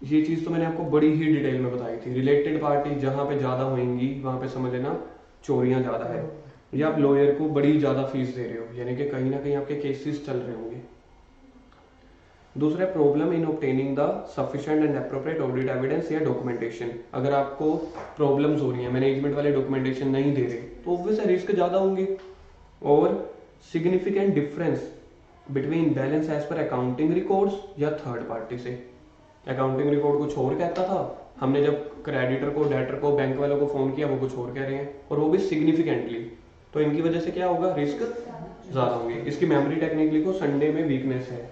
ये चीज तो मैंने आपको बड़ी ही डिटेल में बताई थी, रिलेटेड पार्टी जहां पे ज्यादा होंगी वहां पे समझ लेना चोरियां ज्यादा है, या आप लॉयर को बड़ी ज्यादा फीस दे रहे हो, यानी कि कहीं ना कहीं आपके केसेस चल रहे होंगे। दूसरा problem in obtaining the sufficient and appropriate audit evidence या डॉक्यूमेंटेशन, अगर आपको प्रॉब्लम्स हो रही है, मैनेजमेंट वाले डॉक्यूमेंटेशन नहीं दे रहे, तो ऑब्वियस रिस्क ज्यादा होंगे। और significant difference between balance as per accounting records या थर्ड पार्टी से, अकाउंटिंग रिकॉर्ड कुछ और कहता था, हमने जब क्रेडिटर को, डेटर को, बैंक वालों को फोन किया वो कुछ और कह रहे हैं, और वो भी सिग्निफिकेंटली, तो इनकी वजह से क्या होगा, रिस्क ज्यादा होंगे। इसकी मेमोरी टेक्निक लिखो, संडे में वीकनेस है,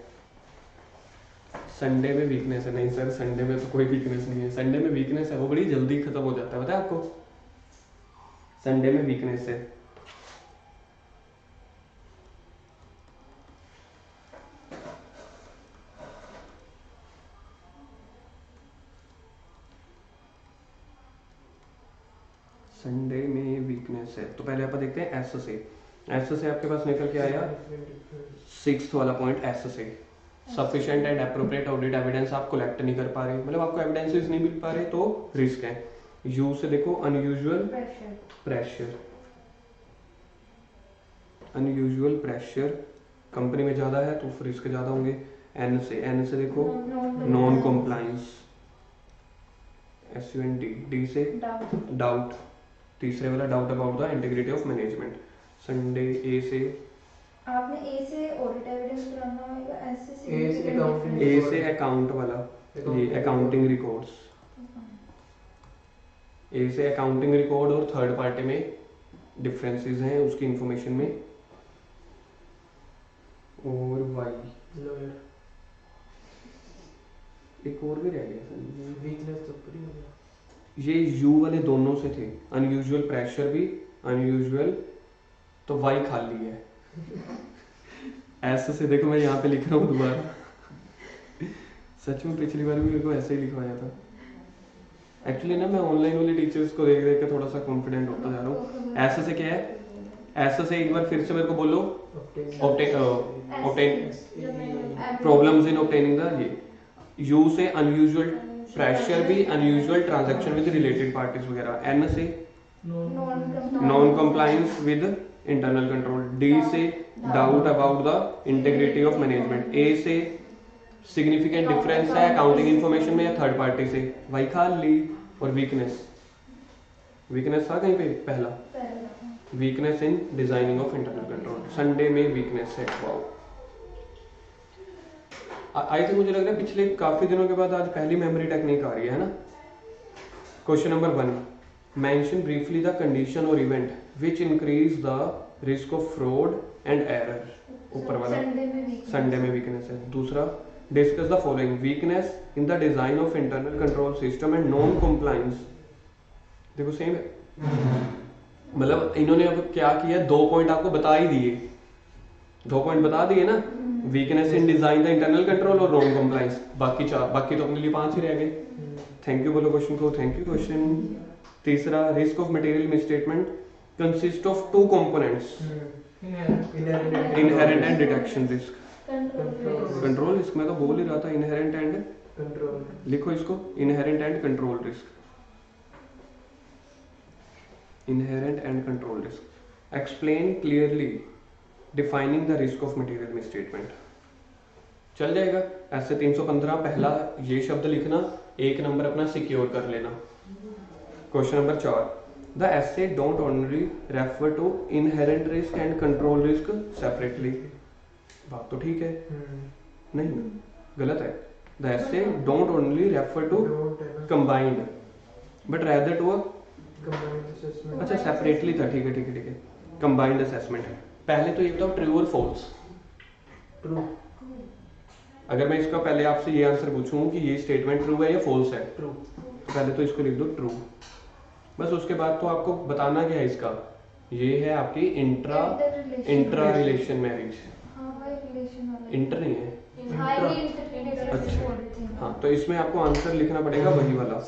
संडे में वीकनेस है, नहीं सर संडे में तो कोई वीकनेस नहीं है, संडे में वीकनेस है, वो बड़ी जल्दी खत्म हो जाता है, पता है आपको, संडे में वीकनेस है। संडे में वीकनेस है, तो पहले आप देखते हैं एस से, एस से आपके पास निकल के आया 6th वाला पॉइंट, एस से sufficient and appropriate audit evidence आप कलेक्ट नहीं कर पा रहे, मतलब आपको एविडेंसेस नहीं मिल पा रहे, तो रिस्क है। यू से देखो unusual pressure, unusual pressure company में ज्यादा है तो रिस्क ज्यादा होंगे। एन से देखो नॉन कॉम्प्लायंस, SUNT, डी से डाउट, तीसरे वाला doubt about the integrity of management. Sunday A से, आपने ए से ऑडिट एविडेंस कराना होगा, एस से ए से accounting, ए से अकाउंट वाला, ये अकाउंटिंग रिकॉर्ड्स, ए से अकाउंटिंग रिकॉर्ड और थर्ड पार्टी में डिफरेंसेस हैं उसकी इंफॉर्मेशन में। और वाई लॉयर, एक और भी रह गया सर, वीकनेस तो पूरी हो गया। ये यू वाले दोनों से थे, अनयूजुअल प्रेशर भी, अनयूजुअल, तो वाई खाली है। ऐसे से देखो मैं यहाँ पे लिख रहा हूँ दोबारा, सच में पिछली बार भी मेरे को ऐसे ही लिखवाया था। एक्चुअली ना मैं ऑनलाइन वाले टीचर्स को देख देख के थोड़ा सा कॉन्फिडेंट होता जा रहा हूँ। ऐसे से क्या है, ऐसे से एक बार फिर से मेरे को बोलो, obtain problems in obtaining the, ये यू से अनयूजुअल प्रेशर भी, unusual transaction with related parties वगैरह। एन से non compliance with internal control. D से doubt about the integrity of management. A से सिग्निफिकेंट डिफरेंस है अकाउंटिंग इंफॉर्मेशन में या थर्ड पार्टी से, वही खाली। और वीकनेस, वीकनेस था कहीं पे पहला, weakness in designing of internal control, Sunday में वीकनेस है। वाओ, आई थिंक मुझे लग रहा है पिछले काफी दिनों के बाद आज पहली मेमोरी टेक्निक आ रही है ना। Question number 1, mention briefly the condition और event which increase the risk of fraud and error. ऊपर वाला संडे में वीकनेस है। दूसरा, discuss the following, weakness in the design of internal control system and non compliance. देखो same है, मतलब इन्होंने अब क्या किया, 2 पॉइंट आपको बता ही दिए, 2 पॉइंट बता दिए ना, weakness in design the internal control और नॉन कंप्लायंस। बाकी 4, बाकी तो अपने लिए 5 ही रह गए। थैंक यू बोलो क्वेश्चन को, थैंक यू क्वेश्चन। तीसरा, risk of material misstatement consist of 2 components, inherent and detection risk. Control risk में तो बोल ही रहा था, इनहेरेंट एंड कंट्रोल, लिखो इसको, inherent and control risk, inherent and control risk. Explain clearly defining the risk of material misstatement. चल जाएगा। ऐसे 315 पहला ये शब्द लिखना, 1 नंबर अपना सिक्योर कर लेना। Question number 4, the essay don't only refer to inherent risk and control risk separately। बात तो ठीक है, नहीं गलत है। the essay don't only refer to combined but rather to a, अच्छा सेपरेटली था, ठीक है ठीक है ठीक है, कंबाइंड असेसमेंट है। पहले तो ये बताओ ट्रू और फॉल्स। ट्रू। अगर मैं इसका पहले आपसे ये आंसर पूछूं कि ये स्टेटमेंट ट्रू है या फॉल्स है, ट्रू, तो पहले तो इसको लिख दो ट्रू। बस उसके बाद तो आपको बताना क्या है इसका, ये है आपकी इंट्रा रिलेशन मैरिज। इंटर नहीं है, अच्छा हाँ, तो इसमें आपको आंसर लिखना पड़ेगा वही वाला,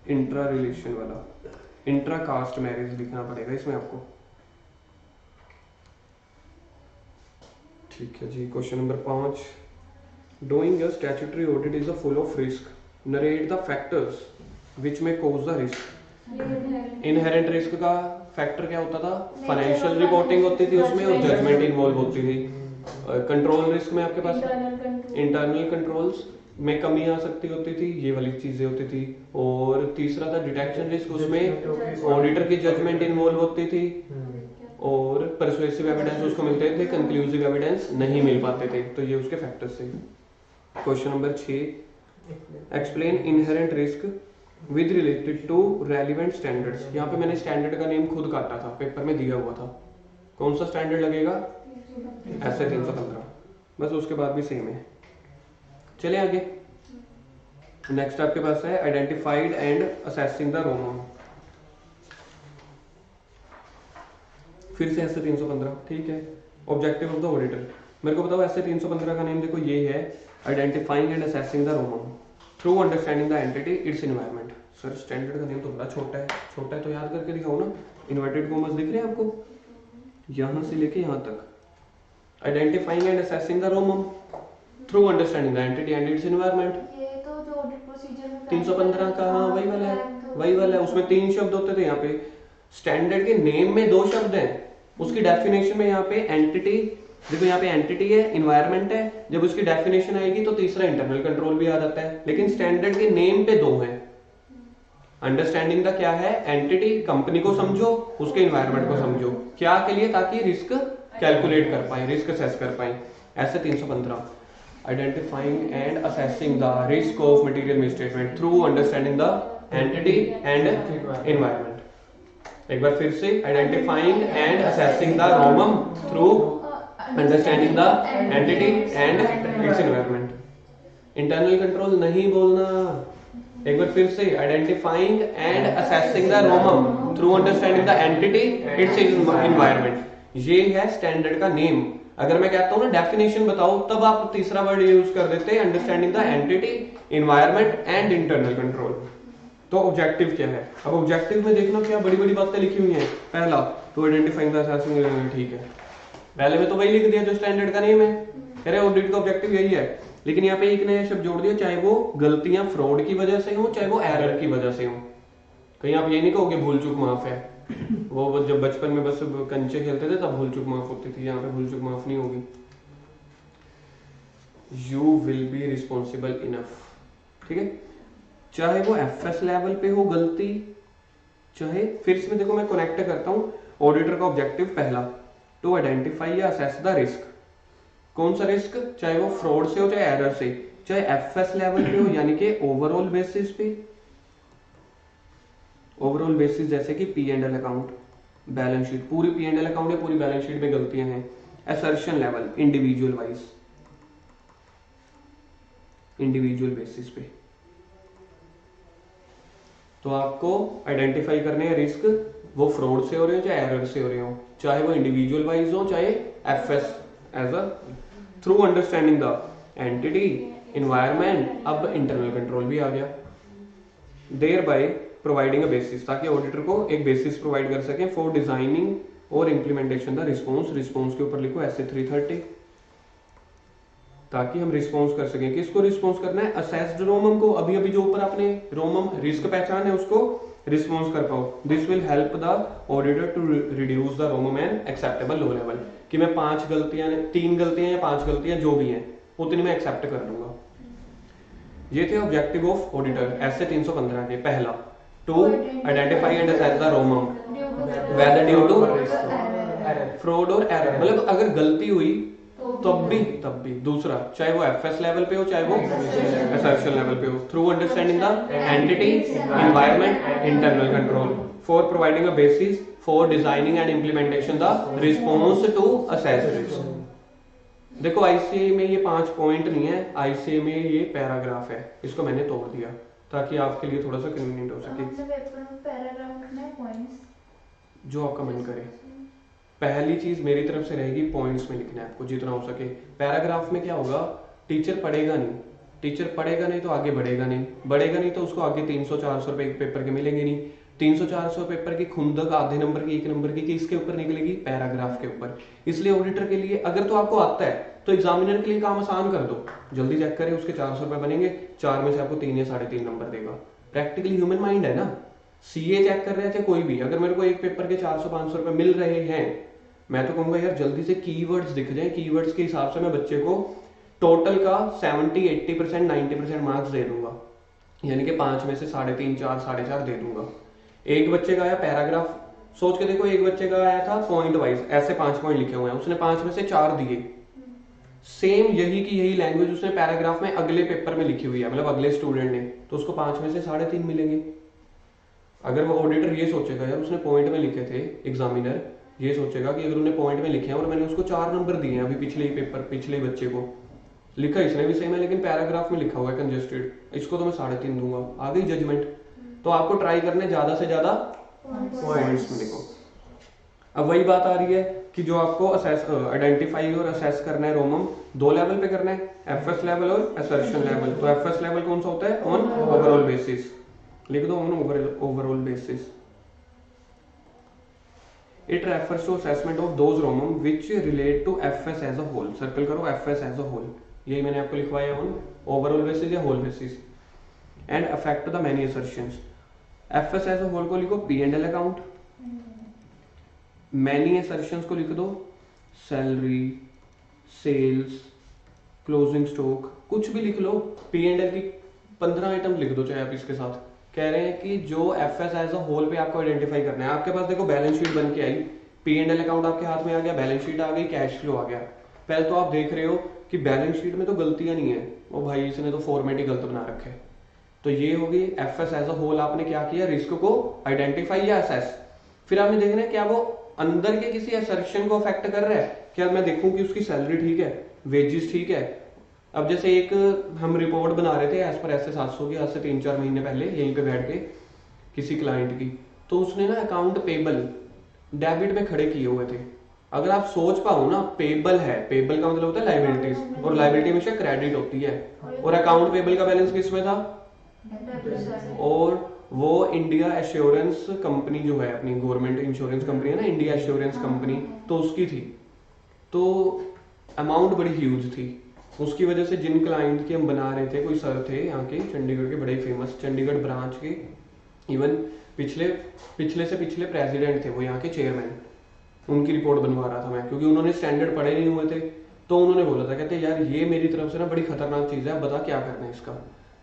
इंट्रा रिलेशन वाला, इंट्रा कास्ट मैरिज लिखना पड़ेगा इसमें आपको। ठीक है जी। Question number 5, doing a statutory audit is a full of risk, narrate the factors which may cause the risk. Inherent risk का फैक्टर क्या होता था, फाइनेंशियल रिपोर्टिंग होती थी उसमें और जजमेंट इन्वॉल्व होती थी। कंट्रोल रिस्क में आपके पास इंटरनल कंट्रोल्स में कमी आ सकती होती थी, ये वाली चीजें होती थी। और तीसरा था डिटेक्शन रिस्क, उसमें ऑडिटर की जजमेंट इन्वॉल्व होती थी और परसुएसिव एविडेंस उसको मिलते थे, कंक्लूसिव एविडेंस नहीं मिल पाते थे। तो ये उसके फैक्टर्स थे। Question number 6, explain inherent risk with related to relevant standards. यहाँ पे मैंने स्टैंडर्ड का नेम खुद काटा था, पेपर में दिया हुआ था। कौन सा स्टैंडर्ड लगेगा, ऐसे 315, बस उसके बाद भी सेम है। चले आगे। नेक्स्ट आपके पास है identified and assessing the Roman. फिर से ऐसे 315, ठीक है। ऑब्जेक्टिव ऑफ द ऑडिटर, मेरे को बताओ ऐसे 315 का नेम देखो, ये है identifying and assessing the Roman through understanding the entity it's environment. Sir standard का नेम तो बड़ा छोटा है, छोटा है तो याद करके दिखाओ ना। इन्वर्टेड कॉमर्स दिख रहे हैं आपको, यहां से लेके यहां तक। Identifying and assessing the Roman through understanding the entity and it's environment. ये तो जो ऑडिट प्रोसीजर में 315 का, हाँ वही वाला है, वही वाला है। उसमें 3 शब्द होते थे, यहाँ पे स्टैंडर्ड के नेम में 2 शब्द हैं, उसकी डेफिनेशन में यहाँ पे एंटिटी, देखो यहाँ पे एंटिटी है, इन्वायरमेंट है, जब उसकी डेफिनेशन आएगी तो तीसरा इंटरनल कंट्रोल भी आ जाता है। लेकिन स्टैंडर्ड के नेम पे 2 हैं। अंडरस्टैंडिंग द क्या है, एंटिटी, कंपनी को समझो, उसके इन्वायरमेंट को समझो, क्या के लिए, ताकि रिस्क कैलकुलेट कर पाए, रिस्क असेस कर पाए। ऐसे 315, identifying and assessing the risk of material misstatement through understanding the entity and environment. एक बार फिर से, identifying and assessing the रोमम through understanding the entity and its environment. Internal control नहीं बोलना। एक बार फिर से, identifying and assessing the रोमम through understanding the entity its environment. ये है स्टैंडर्ड का नेम। अगर मैं कहता हूं ना डेफिनेशन बताओ, तब आप तीसरा वर्ड यूज कर देते हैं, understanding the entity, environment and internal control. तो ऑब्जेक्टिव क्या है, अब ऑब्जेक्टिव में देखना क्या बड़ी बड़ी बातें लिखी हुई हैं। पहला तो आइडेंटिफाइंग द असेसिंग, ठीक है, पहले में तो वही लिख दिया जो स्टैंडर्ड का नेम है। कह रहे ऑडिट का ऑब्जेक्टिव यही है, लेकिन यहाँ पे एक नया शब्द जोड़ दिया, चाहे वो गलतियां फ्रॉड की वजह से हो, चाहे वो एरर की वजह से हो। कहीं आप ये नहीं कहोगे भूल चूक माफ है, वो जब बचपन में बस कंचे खेलते थे तब भूल चूक माफ होती थी, यहाँ पे भूल चूक माफ नहीं होगी। You will be responsible enough, ठीक है, चाहे वो एफएस लेवल पे हो गलती, चाहे फिर इसमें देखो मैं कनेक्ट करता हूँ, ऑडिटर का ऑब्जेक्टिव पहला टू आइडेंटिफाई या असेस द रिस्क। कौन सा रिस्क, चाहे वो फ्रॉड से हो चाहे एरर से, चाहे एफएस लेवल पे हो यानी कि ओवरऑल बेसिस पे, ओवरऑल बेसिस जैसे कि P and L account, balance sheet, पूरी पी एंड एल अकाउंट है, पूरी बैलेंस शीट में गलतियां हैं। Assertion level individual wise, individual basis पे। तो आपको आइडेंटिफाई करने हैं रिस्क, वो फ्रॉड से हो रहे हो चाहे एरर से हो रहे हो, चाहे वो इंडिविजुअल वाइज हो चाहे FS, as a through understanding the entity, environment, अब इंटरनल कंट्रोल भी आ गया। Thereby providing a basis, ताकि ऑडिटर को एक बेसिस प्रोवाइड कर सकें फॉर डिजाइनिंग और इम्प्लीमेंटेशन द रिस्पॉन्स। रिस्पॉन्स के ऊपर लिखो ऐसे 330, ताकि हम रिस्पॉन्स कर सकें। किसको रिस्पॉन्स करना है, असेस्ड रोमम को, अभी अभी जो ऊपर आपने रोमम रिस्क पहचान है उसको रिस्पॉन्स कर पाओ। This will help the auditor to reduce the ROMM and acceptable low level, कि मैं 5 गलतियां, 3 गलतियां या 5 गलतियां जो भी हैं उतनी मैं एक्सेप्ट कर लूंगा। ये थे ऑब्जेक्टिव ऑफ ऑडिटर ऐसे 315 के। पहला to identify and assess the ROMM whether due to fraud और एरर, मतलब अगर गलती हुई तब भी। दूसरा, चाहे वो एफएस लेवल पे हो चाहे वो असर्शन लेवल पे हो, through understanding the entity, environment, internal control, for providing a basis for designing and implementation the response to assess risk. देखो आईसीए में ये 5 पॉइंट नहीं है, आईसीए में ये पैराग्राफ है, इसको मैंने तोड़ दिया ताकि आपके लिए थोड़ा सा कन्वीनियंट हो सके। हमने पेपर में पैराग्राफ लिखना है, पॉइंट्स जो आपका मन करे। पहली चीज मेरी तरफ से रहेगी, पॉइंट्स में लिखना है आपको जितना हो सके। पैराग्राफ में क्या होगा, टीचर पढ़ेगा नहीं तो आगे बढ़ेगा नहीं तो उसको आगे 300-400 रुपए एक पेपर के मिलेंगे नहीं। 300-400 पेपर की खुंदक आधे नंबर की, 1 नंबर की किसके ऊपर निकलेगी, पैराग्राफ के ऊपर। इसलिए ऑडिटर के लिए अगर तो आपको आता है तो एग्जामिनर के लिए काम आसान कर दो, जल्दी चेक करें, उसके 400 रुपए बनेंगे, 4 में से आपको 3 या 3.5 नंबर देगा। प्रैक्टिकली ह्यूमन माइंड है ना, सीए चेक कर रहे थे कोई भी, अगर मेरे को एक पेपर के 400-500 रुपए मिल रहे हैं, मैं तो कहूंगा यार जल्दी से कीवर्ड्स दिख जाए, कीवर्ड्स के हिसाब से मैं बच्चे को टोटल का 70-80%, 90% मार्क्स दे दूंगा, यानी कि 5 में से 3.5, 4, 4.5 दे दूंगा। एक बच्चे का आया पैराग्राफ, सोच के देखो, एक बच्चे का आया था पॉइंट वाइज, ऐसे 5 पॉइंट लिखे हुए हैं, उसने 5 में से 4 दिए। सेम यही की यही लैंग्वेज उसने पैराग्राफ में अगले पेपर में लिखी हुई है, मतलब अगले स्टूडेंट ने, तो उसको 5 में से 3.5 मिलेंगे। अगर वो ऑडिटर ये सोचेगा यार उसने पॉइंट में लिखे थे, एग्जामिनर ये सोचेगा कि अगर उन्हें पॉइंट में लिखे हैं और मैंने उसको 4 नंबर दिए हैं, अभी पिछले बच्चे को लिखा इसने भी सेम है लेकिन पैराग्राफ में लिखा हुआ है कंजेस्टेड, इसको तो मैं 3.5 दूंगा, आ गई जजमेंट। तो आपको ट्राई करने ज्यादा से ज्यादा पॉइंट्स में लिखो। अब वही बात आ रही है कि जो आपको आइडेंटिफाई और असेस करना है रोमम 2 लेवल पे करना है, एफएस लेवल और असर्शन लेवल। तो एफएस लेवल कौन सा होता है, ऑन ओवरऑल बेसिस, लिख दो on overall basis. It refers to assessment of those ROMM which relate to FS as a whole. Circle करो FS as a whole, यही मैंने आपको लिखवाया ऑन ओवरऑल बेसिस या whole basis. And affect the many assertions. FS as a whole को लिखो P&L account, many assertions को लिख दो सैलरी, सेल्स, क्लोजिंग स्टॉक, कुछ भी लिख लो। P&L की 15 आइटम लिख दो चाहे आप इसके साथ। कह रहे हैं कि जो एफएस एज अ होल पे आपको आइडेंटिफाई करना है। आपके पास देखो बैलेंस शीट बन के आई, P&L अकाउंट आपके हाथ में आ गया, बैलेंस शीट आ गई, कैश फ्लो आ गया। पहले तो आप देख रहे हो कि बैलेंस शीट में तो गलतियां नहीं है, वो भाई इसने तो फॉर्मेट ही गलत बना रखे। तो ये होगी एफएस एज अ होल, आपने क्या किया, रिस्क को आइडेंटिफाई या असेस। फिर आपने देखना है क्या वो अंदर के किसी असर्शन को अफेक्ट कर रहा है। क्या मैं देखूं कि उसकी सैलरी ठीक है, वेजेस ठीक है। अब जैसे एक हम रिपोर्ट बना रहे थे एज पर ऐसे 700 की, आज से 3-4 महीने पहले यहीं पे बैठ के किसी क्लाइंट की, तो उसने ना अकाउंट पेबल डेबिट में खड़े किए हुए थे। अगर आप सोच पाओ ना, पेबल है, पेबल का मतलब होता है लाइबिलिटीज, और लाइबिलिटी हमेशा क्रेडिट होती है, और अकाउंट पेबल का बैलेंस किस में था, और वो इंडिया एश्योरेंस कंपनी जो है अपनी गवर्नमेंट इंश्योरेंस कंपनी है ना, इंडिया एश्योरेंस कंपनी, तो उसकी थी। तो अमाउंट बड़ी ह्यूज थी। उसकी वजह से जिन क्लाइंट की हम बना रहे थे, कोई सर थे यहाँ के चंडीगढ़ के बड़े फेमस, चंडीगढ़ ब्रांच के, इवन पिछले से पिछले प्रेसिडेंट थे वो यहाँ के चेयरमैन, उनकी रिपोर्ट बनवा रहा था मैं, क्योंकि उन्होंने स्टैंडर्ड पढ़े नहीं हुए थे। तो उन्होंने बोला था, कहते यार ये मेरी तरफ से ना बड़ी खतरनाक चीज़ है, बता क्या करना है इसका।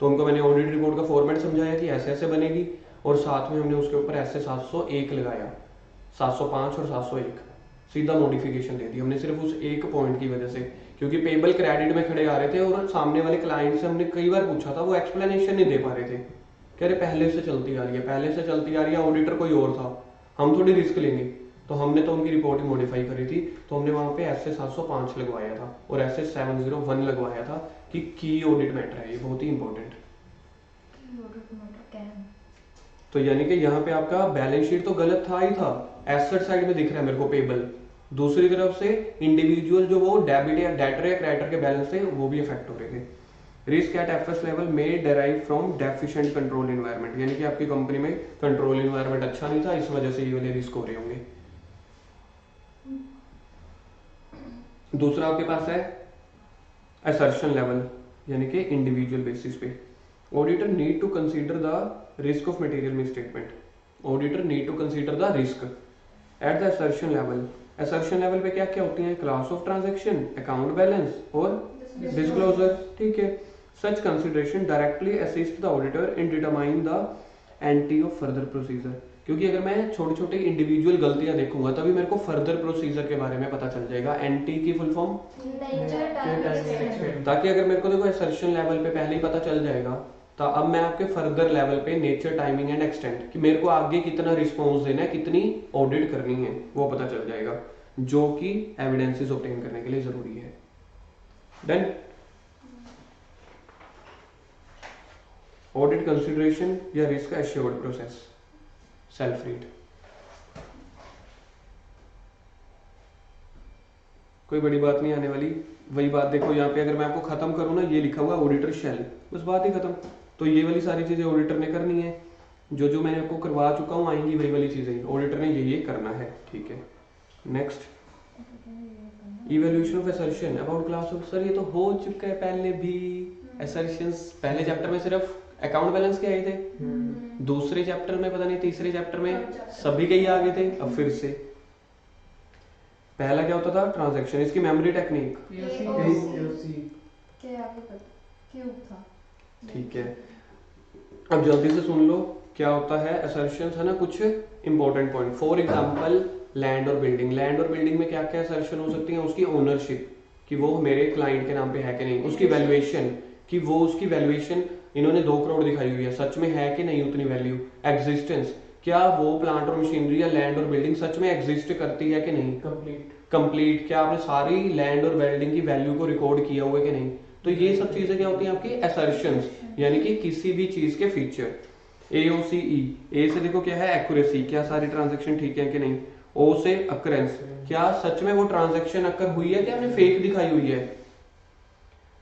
तो उनको मैंने ऑडिट रिपोर्ट का फॉर्मेट समझाया कि ऐसे ऐसे बनेगी, और साथ में हमने उसके ऊपर ऐसे 701 लगाया, 705 और 701 सीधा मॉडिफिकेशन दे दी हमने सिर्फ उस एक पॉइंट की वजह से, क्योंकि पेबल क्रेडिट में खड़े आ रहे थे और सामने वाले क्लाइंट से हमने कई बार पूछा था, वो एक्सप्लेनेशन नहीं दे पा रहे थे, कह रहे पहले से चलती आ रही है, पहले से चलती आ रही है, ऑडिटर कोई और था, हम थोड़ी रिस्क लेंगे। तो हमने तो उनकी रिपोर्ट ही मॉडिफाई करी थी, तो हमने वहां पे ऐसे 705 लगवाया था और ऐसे 701 लगवाया था कि की ऑडिट मैटर है, ये बहुत ही इंपॉर्टेंट। तो यानी कि यहाँ पे आपका बैलेंस शीट तो गलत था ही था, एसेट साइड में दिख रहा है मेरे को पेबल, दूसरी तरफ से इंडिविजुअल जो वो डेबिट या डेटर या क्रेडिटर के बैलेंस थे वो भी इफेक्ट हो रहे थे। रिस्क एट एफएस लेवल में derive from deficient control environment, यानी कि आपकी कंपनी में कंट्रोल एनवायरनमेंट अच्छा नहीं था, इस वजह से ये वाले रिस्क हो रहे होंगे। दूसरा आपके पास है असर्शन लेवल, यानी कि इंडिविजुअल बेसिस पे auditor need to consider the risk of material misstatement, auditor need to consider the risk at the assertion level. Assertion level पे क्या क्या होती है, class of transaction, account balance और डिस्क्लोजर, ठीक है। Such consideration directly assist the auditor in determine the entity of further procedure, क्योंकि अगर मैं छोटे छोटे इंडिविजुअल गलतियां देखूंगा तभी मेरे को फर्दर प्रोसीजर के बारे में पता चल जाएगा। एंटी की फुल फॉर्म, ताकि अगर मेरे को देखो असर्शन लेवल पे पहले ही पता चल जाएगा, तो अब मैं आपके फर्दर लेवल पे नेचर, टाइमिंग एंड एक्सटेंट कि मेरे को आगे कितना रिस्पॉन्स देना है, कितनी ऑडिट करनी है, वो पता चल जाएगा, जो कि एविडेंसेस ऑब्टेन करने के लिए जरूरी है। देन ऑडिट कंसिडरेशन या risk assured process, self read. कोई बड़ी बात नहीं आने वाली, वही बात देखो यहाँ पे अगर मैं आपको खत्म करूँ ना, ये लिखा हुआ ऑडिटर शेल, बस बात ही खत्म। तो ये वाली सारी चीजें ऑडिटर ने करनी है, जो जो मैंने आपको करवा चुका हूँ आएंगी वही वाली चीजें, ऑडिटर ने ये करना है, ठीक है। Next, evaluation of assertion about class of, sir ये तो हो चुका है पहले भी, असर्शंस पहले चैप्टर में सिर्फ अकाउंट बैलेंस के आए थे, दूसरे चैप्टर में पता नहीं, तीसरे चैप्टर में सभी के ही आ गए थे। अब फिर से पहला क्या होता था, ट्रांजैक्शन, इसकी मेमोरी टेक्निक, ठीक है। अब जल्दी से सुन लो क्या होता है असर्शंस, है ना, कुछ important point. For example land और बिल्डिंग, लैंड और बिल्डिंग में क्या क्या असर्शन हो सकती है, उसकी ओनरशिप कि वो मेरे क्लाइंट के नाम पे है कि नहीं, उसकी वैल्यूएशन कि वो उसकी वैल्यूएशन इन्होंने 2 करोड़ दिखाई हुई है, सच में है कि नहीं उतनी वैल्यू, एग्जिस्टेंस क्या वो प्लांट और मशीनरी या लैंड और बिल्डिंग सच में एग्जिस्ट करती है कि नहीं, कंप्लीट क्या आपने सारी लैंड और बिल्डिंग की वैल्यू को रिकॉर्ड किया हुआ है कि नहीं। तो ये सब चीजें क्या होती हैं आपकी असर्शंस, यानी कि किसी भी चीज के फीचर। AOCE, ए से देखो क्या है, एक्यूरेसी, क्या सारी ट्रांजैक्शन ठीक है कि नहीं। O से अकरेंस, क्या सच में वो ट्रांजैक्शन अकर हुई है कि आपने फेक दिखाई हुई है।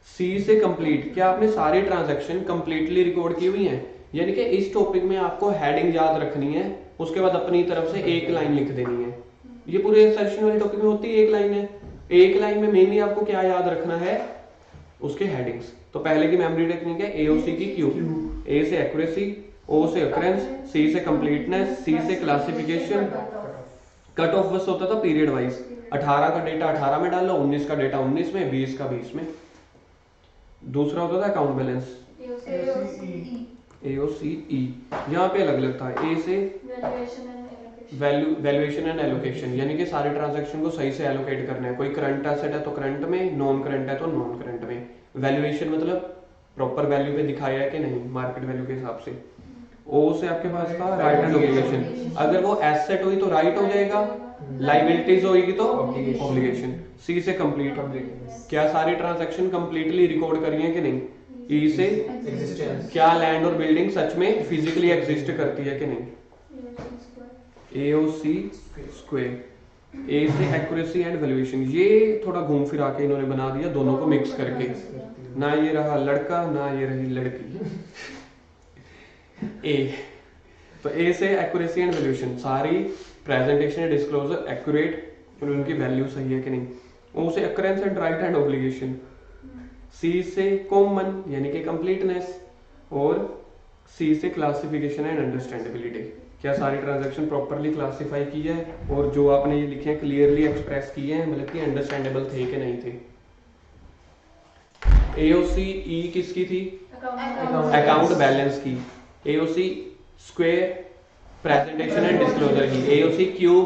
C से कंप्लीट, क्या आपने सारी ट्रांजैक्शन कंप्लीटली रिकॉर्ड की हुई है। यानी कि इस टॉपिक में आपको हेडिंग याद रखनी है, उसके बाद अपनी तरफ से एक लाइन लिख देनी है। ये पूरे असर्शन वाले टॉपिक में होती है एक लाइन है, एक लाइन में मेनली आपको क्या याद रखना है, उसके हेडिंग्स। तो पहले की मेमोरी टेक्निक है AOC की Q, A से एक्यूरेसी, O से अकरेंस, C से कंप्लीटनेस, C से क्लासिफिकेशन, कट ऑफ बस होता था पीरियड वाइज, 18 का डेटा 18 में डालो, 19 का डेटा 19 में, 20 का 20 में। दूसरा होता था अकाउंट बैलेंस, AOCE, यहाँ पे अलग अलग था। A से वैल्यूएशन एंड एलोकेशन, यानी कि सारे ट्रांजैक्शन को सही से एलोकेट करना है, कोई करंट एसेट है तो करंट में, नॉन करंट है तो नॉन करंट में। वैल्यूएशन मतलब प्रॉपर वैल्यू पे दिखाया है कि नहीं, मार्केट वैल्यू के हिसाब से। O से आपके पास था राइट एंड ऑब्लिगेशन, अगर वो एसेट हुई तो राइट हो जाएगा, लायबिलिटीज होगी तो ऑब्लिगेशन। C से कंप्लीट, क्या सारी ट्रांजैक्शन कंप्लीटली रिकॉर्ड करी है कि नहीं। E से क्या लैंड और बिल्डिंग सच में फिजिकली एग्जिस्ट करती है कि नहीं। AOC square. A से एक्यूरेसी एंड वैल्यूएशन, ये थोड़ा घूम फिरा के इन्होंने बना दिया दोनों को मिक्स करके, ना ये रहा लड़का ना ये रही लड़की। A, तो A से एक्यूरेसी एंड वैल्यूएशन, सारी प्रेजेंटेशन एंड डिस्क्लोजर एक्यूरेट और उनकी वैल्यू सही है कि नहीं। O से occurrence and right and obligation. C से कॉमन यानी कि कंप्लीटनेस, और C से क्लासिफिकेशन एंड अंडरस्टैंडेबिलिटी, क्या सारी ट्रांजैक्शन प्रॉपरली क्लासिफाई की है और जो आपने ये लिखे हैं क्लियरली एक्सप्रेस किए हैं, मतलब कि अंडरस्टैंडेबल थे कि नहीं थे। AOCE किसकी थी, अकाउंट बैलेंस की। AOC square, presentation and disclosure की एओसी, क्यूब,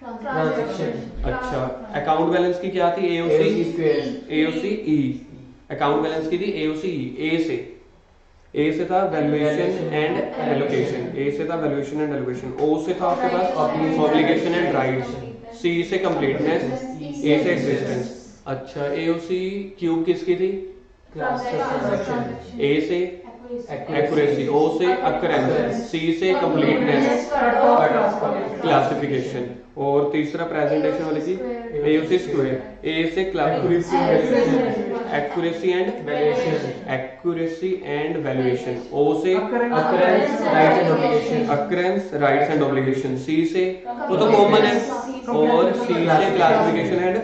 ट्रांजैक्शन, अच्छा अकाउंट बैलेंस की क्या थी एओसी स्क्वायर, एओसी ई, अकाउंट बैलेंस की थी एओसी ई। ए से था वैल्यूएशन एंड एलोकेशन, ए से था वैल्यूएशन एंड एलोकेशन, ओ से था आपके पास ऑब्लिगेशन एंड राइट्स, सी से कंप्लीटनेस, ए से एग्जिस्टेंस। अच्छा एओसी क्यूब किसकी थी ट्रांजैक्शन, ए से एक्यूरेसी, ओ से अकरेंस, सी से कंप्लीटनेस, क्लासिफिकेशन, और तीसरा प्रेजेंटेशन वाले की एओसी स्क्वायर, ए से एक्यूरेसी एंड वैल्यूएशन, ओ से occurrence, rights and obligation, occurrence, rights and obligation, C से वो तो कॉमन है, और सी से क्लासिफिकेशन एंड,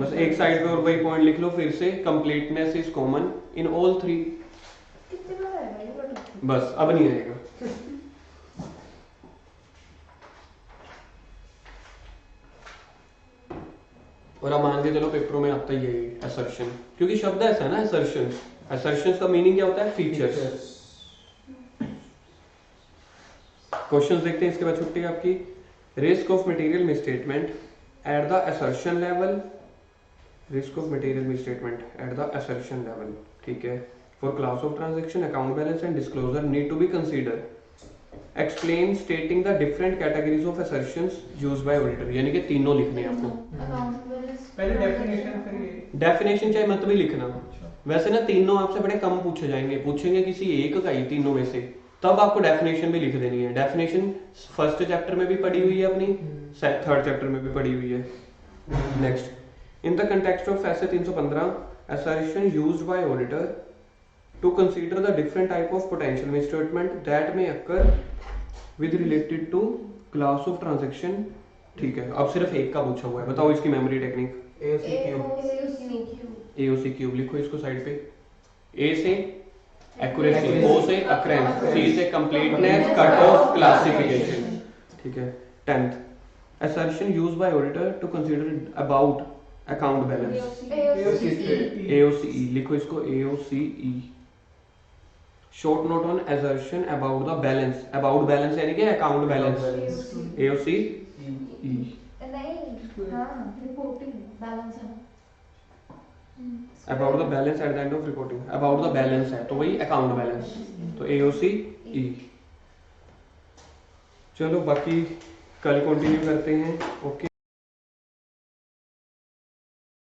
बस एक साइड पे और वही पॉइंट लिख लो फिर से, completeness is common in all three. कितनी बार आएगा ये बता? बस अब नहीं आएगा। और अब मान के चलो पेपरों में आता ही है असर्शन, क्योंकि शब्द ऐसा है ना असर्शन, असर्शन का मीनिंग क्या होता है फीचर्स। क्वेश्चंस देखते हैं इसके बाद छुट्टी आपकी। Risk of material misstatement at the assertion level, risk of material misstatement at the assertion level, ठीक है। For class of transaction account balance and disclosure need to be consider, explain stating the different categories of assertions used by auditor, यानी कि तीनों लिखने हैं आपको। Account balance पहले definition करिए। डेफिनेशन चाहे मत भी लिखना, वैसे ना तीनों आपसे बड़े कम पूछे जाएंगे, पूछेंगे किसी एक का ही तीनों में से, तब आपको डेफिनेशन भी लिख देनी है। डेफिनेशन फर्स्ट चैप्टर में भी पढ़ी हुई है अपनी, थर्ड चैप्टर में भी पढ़ी हुई है। Next, in the context of ऐसे 315 assertion used by auditor to consider the different type of potential misstatement that may occur with related to class of transaction, ठीक है। अब सिर्फ एक का पूछा हुआ है, बताओ इसकी मेमोरी टेक्निक। एओसी क्यूब लिखो इसको साइड पे, ए से एक्यूरेसी, ओ से अकरेंस, सी से कंप्लीटनेस, कट ऑफ, क्लासिफिकेशन, ठीक है। 10th, assertion used by auditor to consider about account balance, AOCE लिखो इसको, AOCE, short note on assertion about the balance, about balance यानी कि account balance, AOCE। नहीं, हाँ रिपोर्टिंग बैलेंस है about the balance at the end of reporting, about the balance है तो वही account balance, तो AOCE। चलो बाकी कल कंटिन्यू करते हैं, ओके।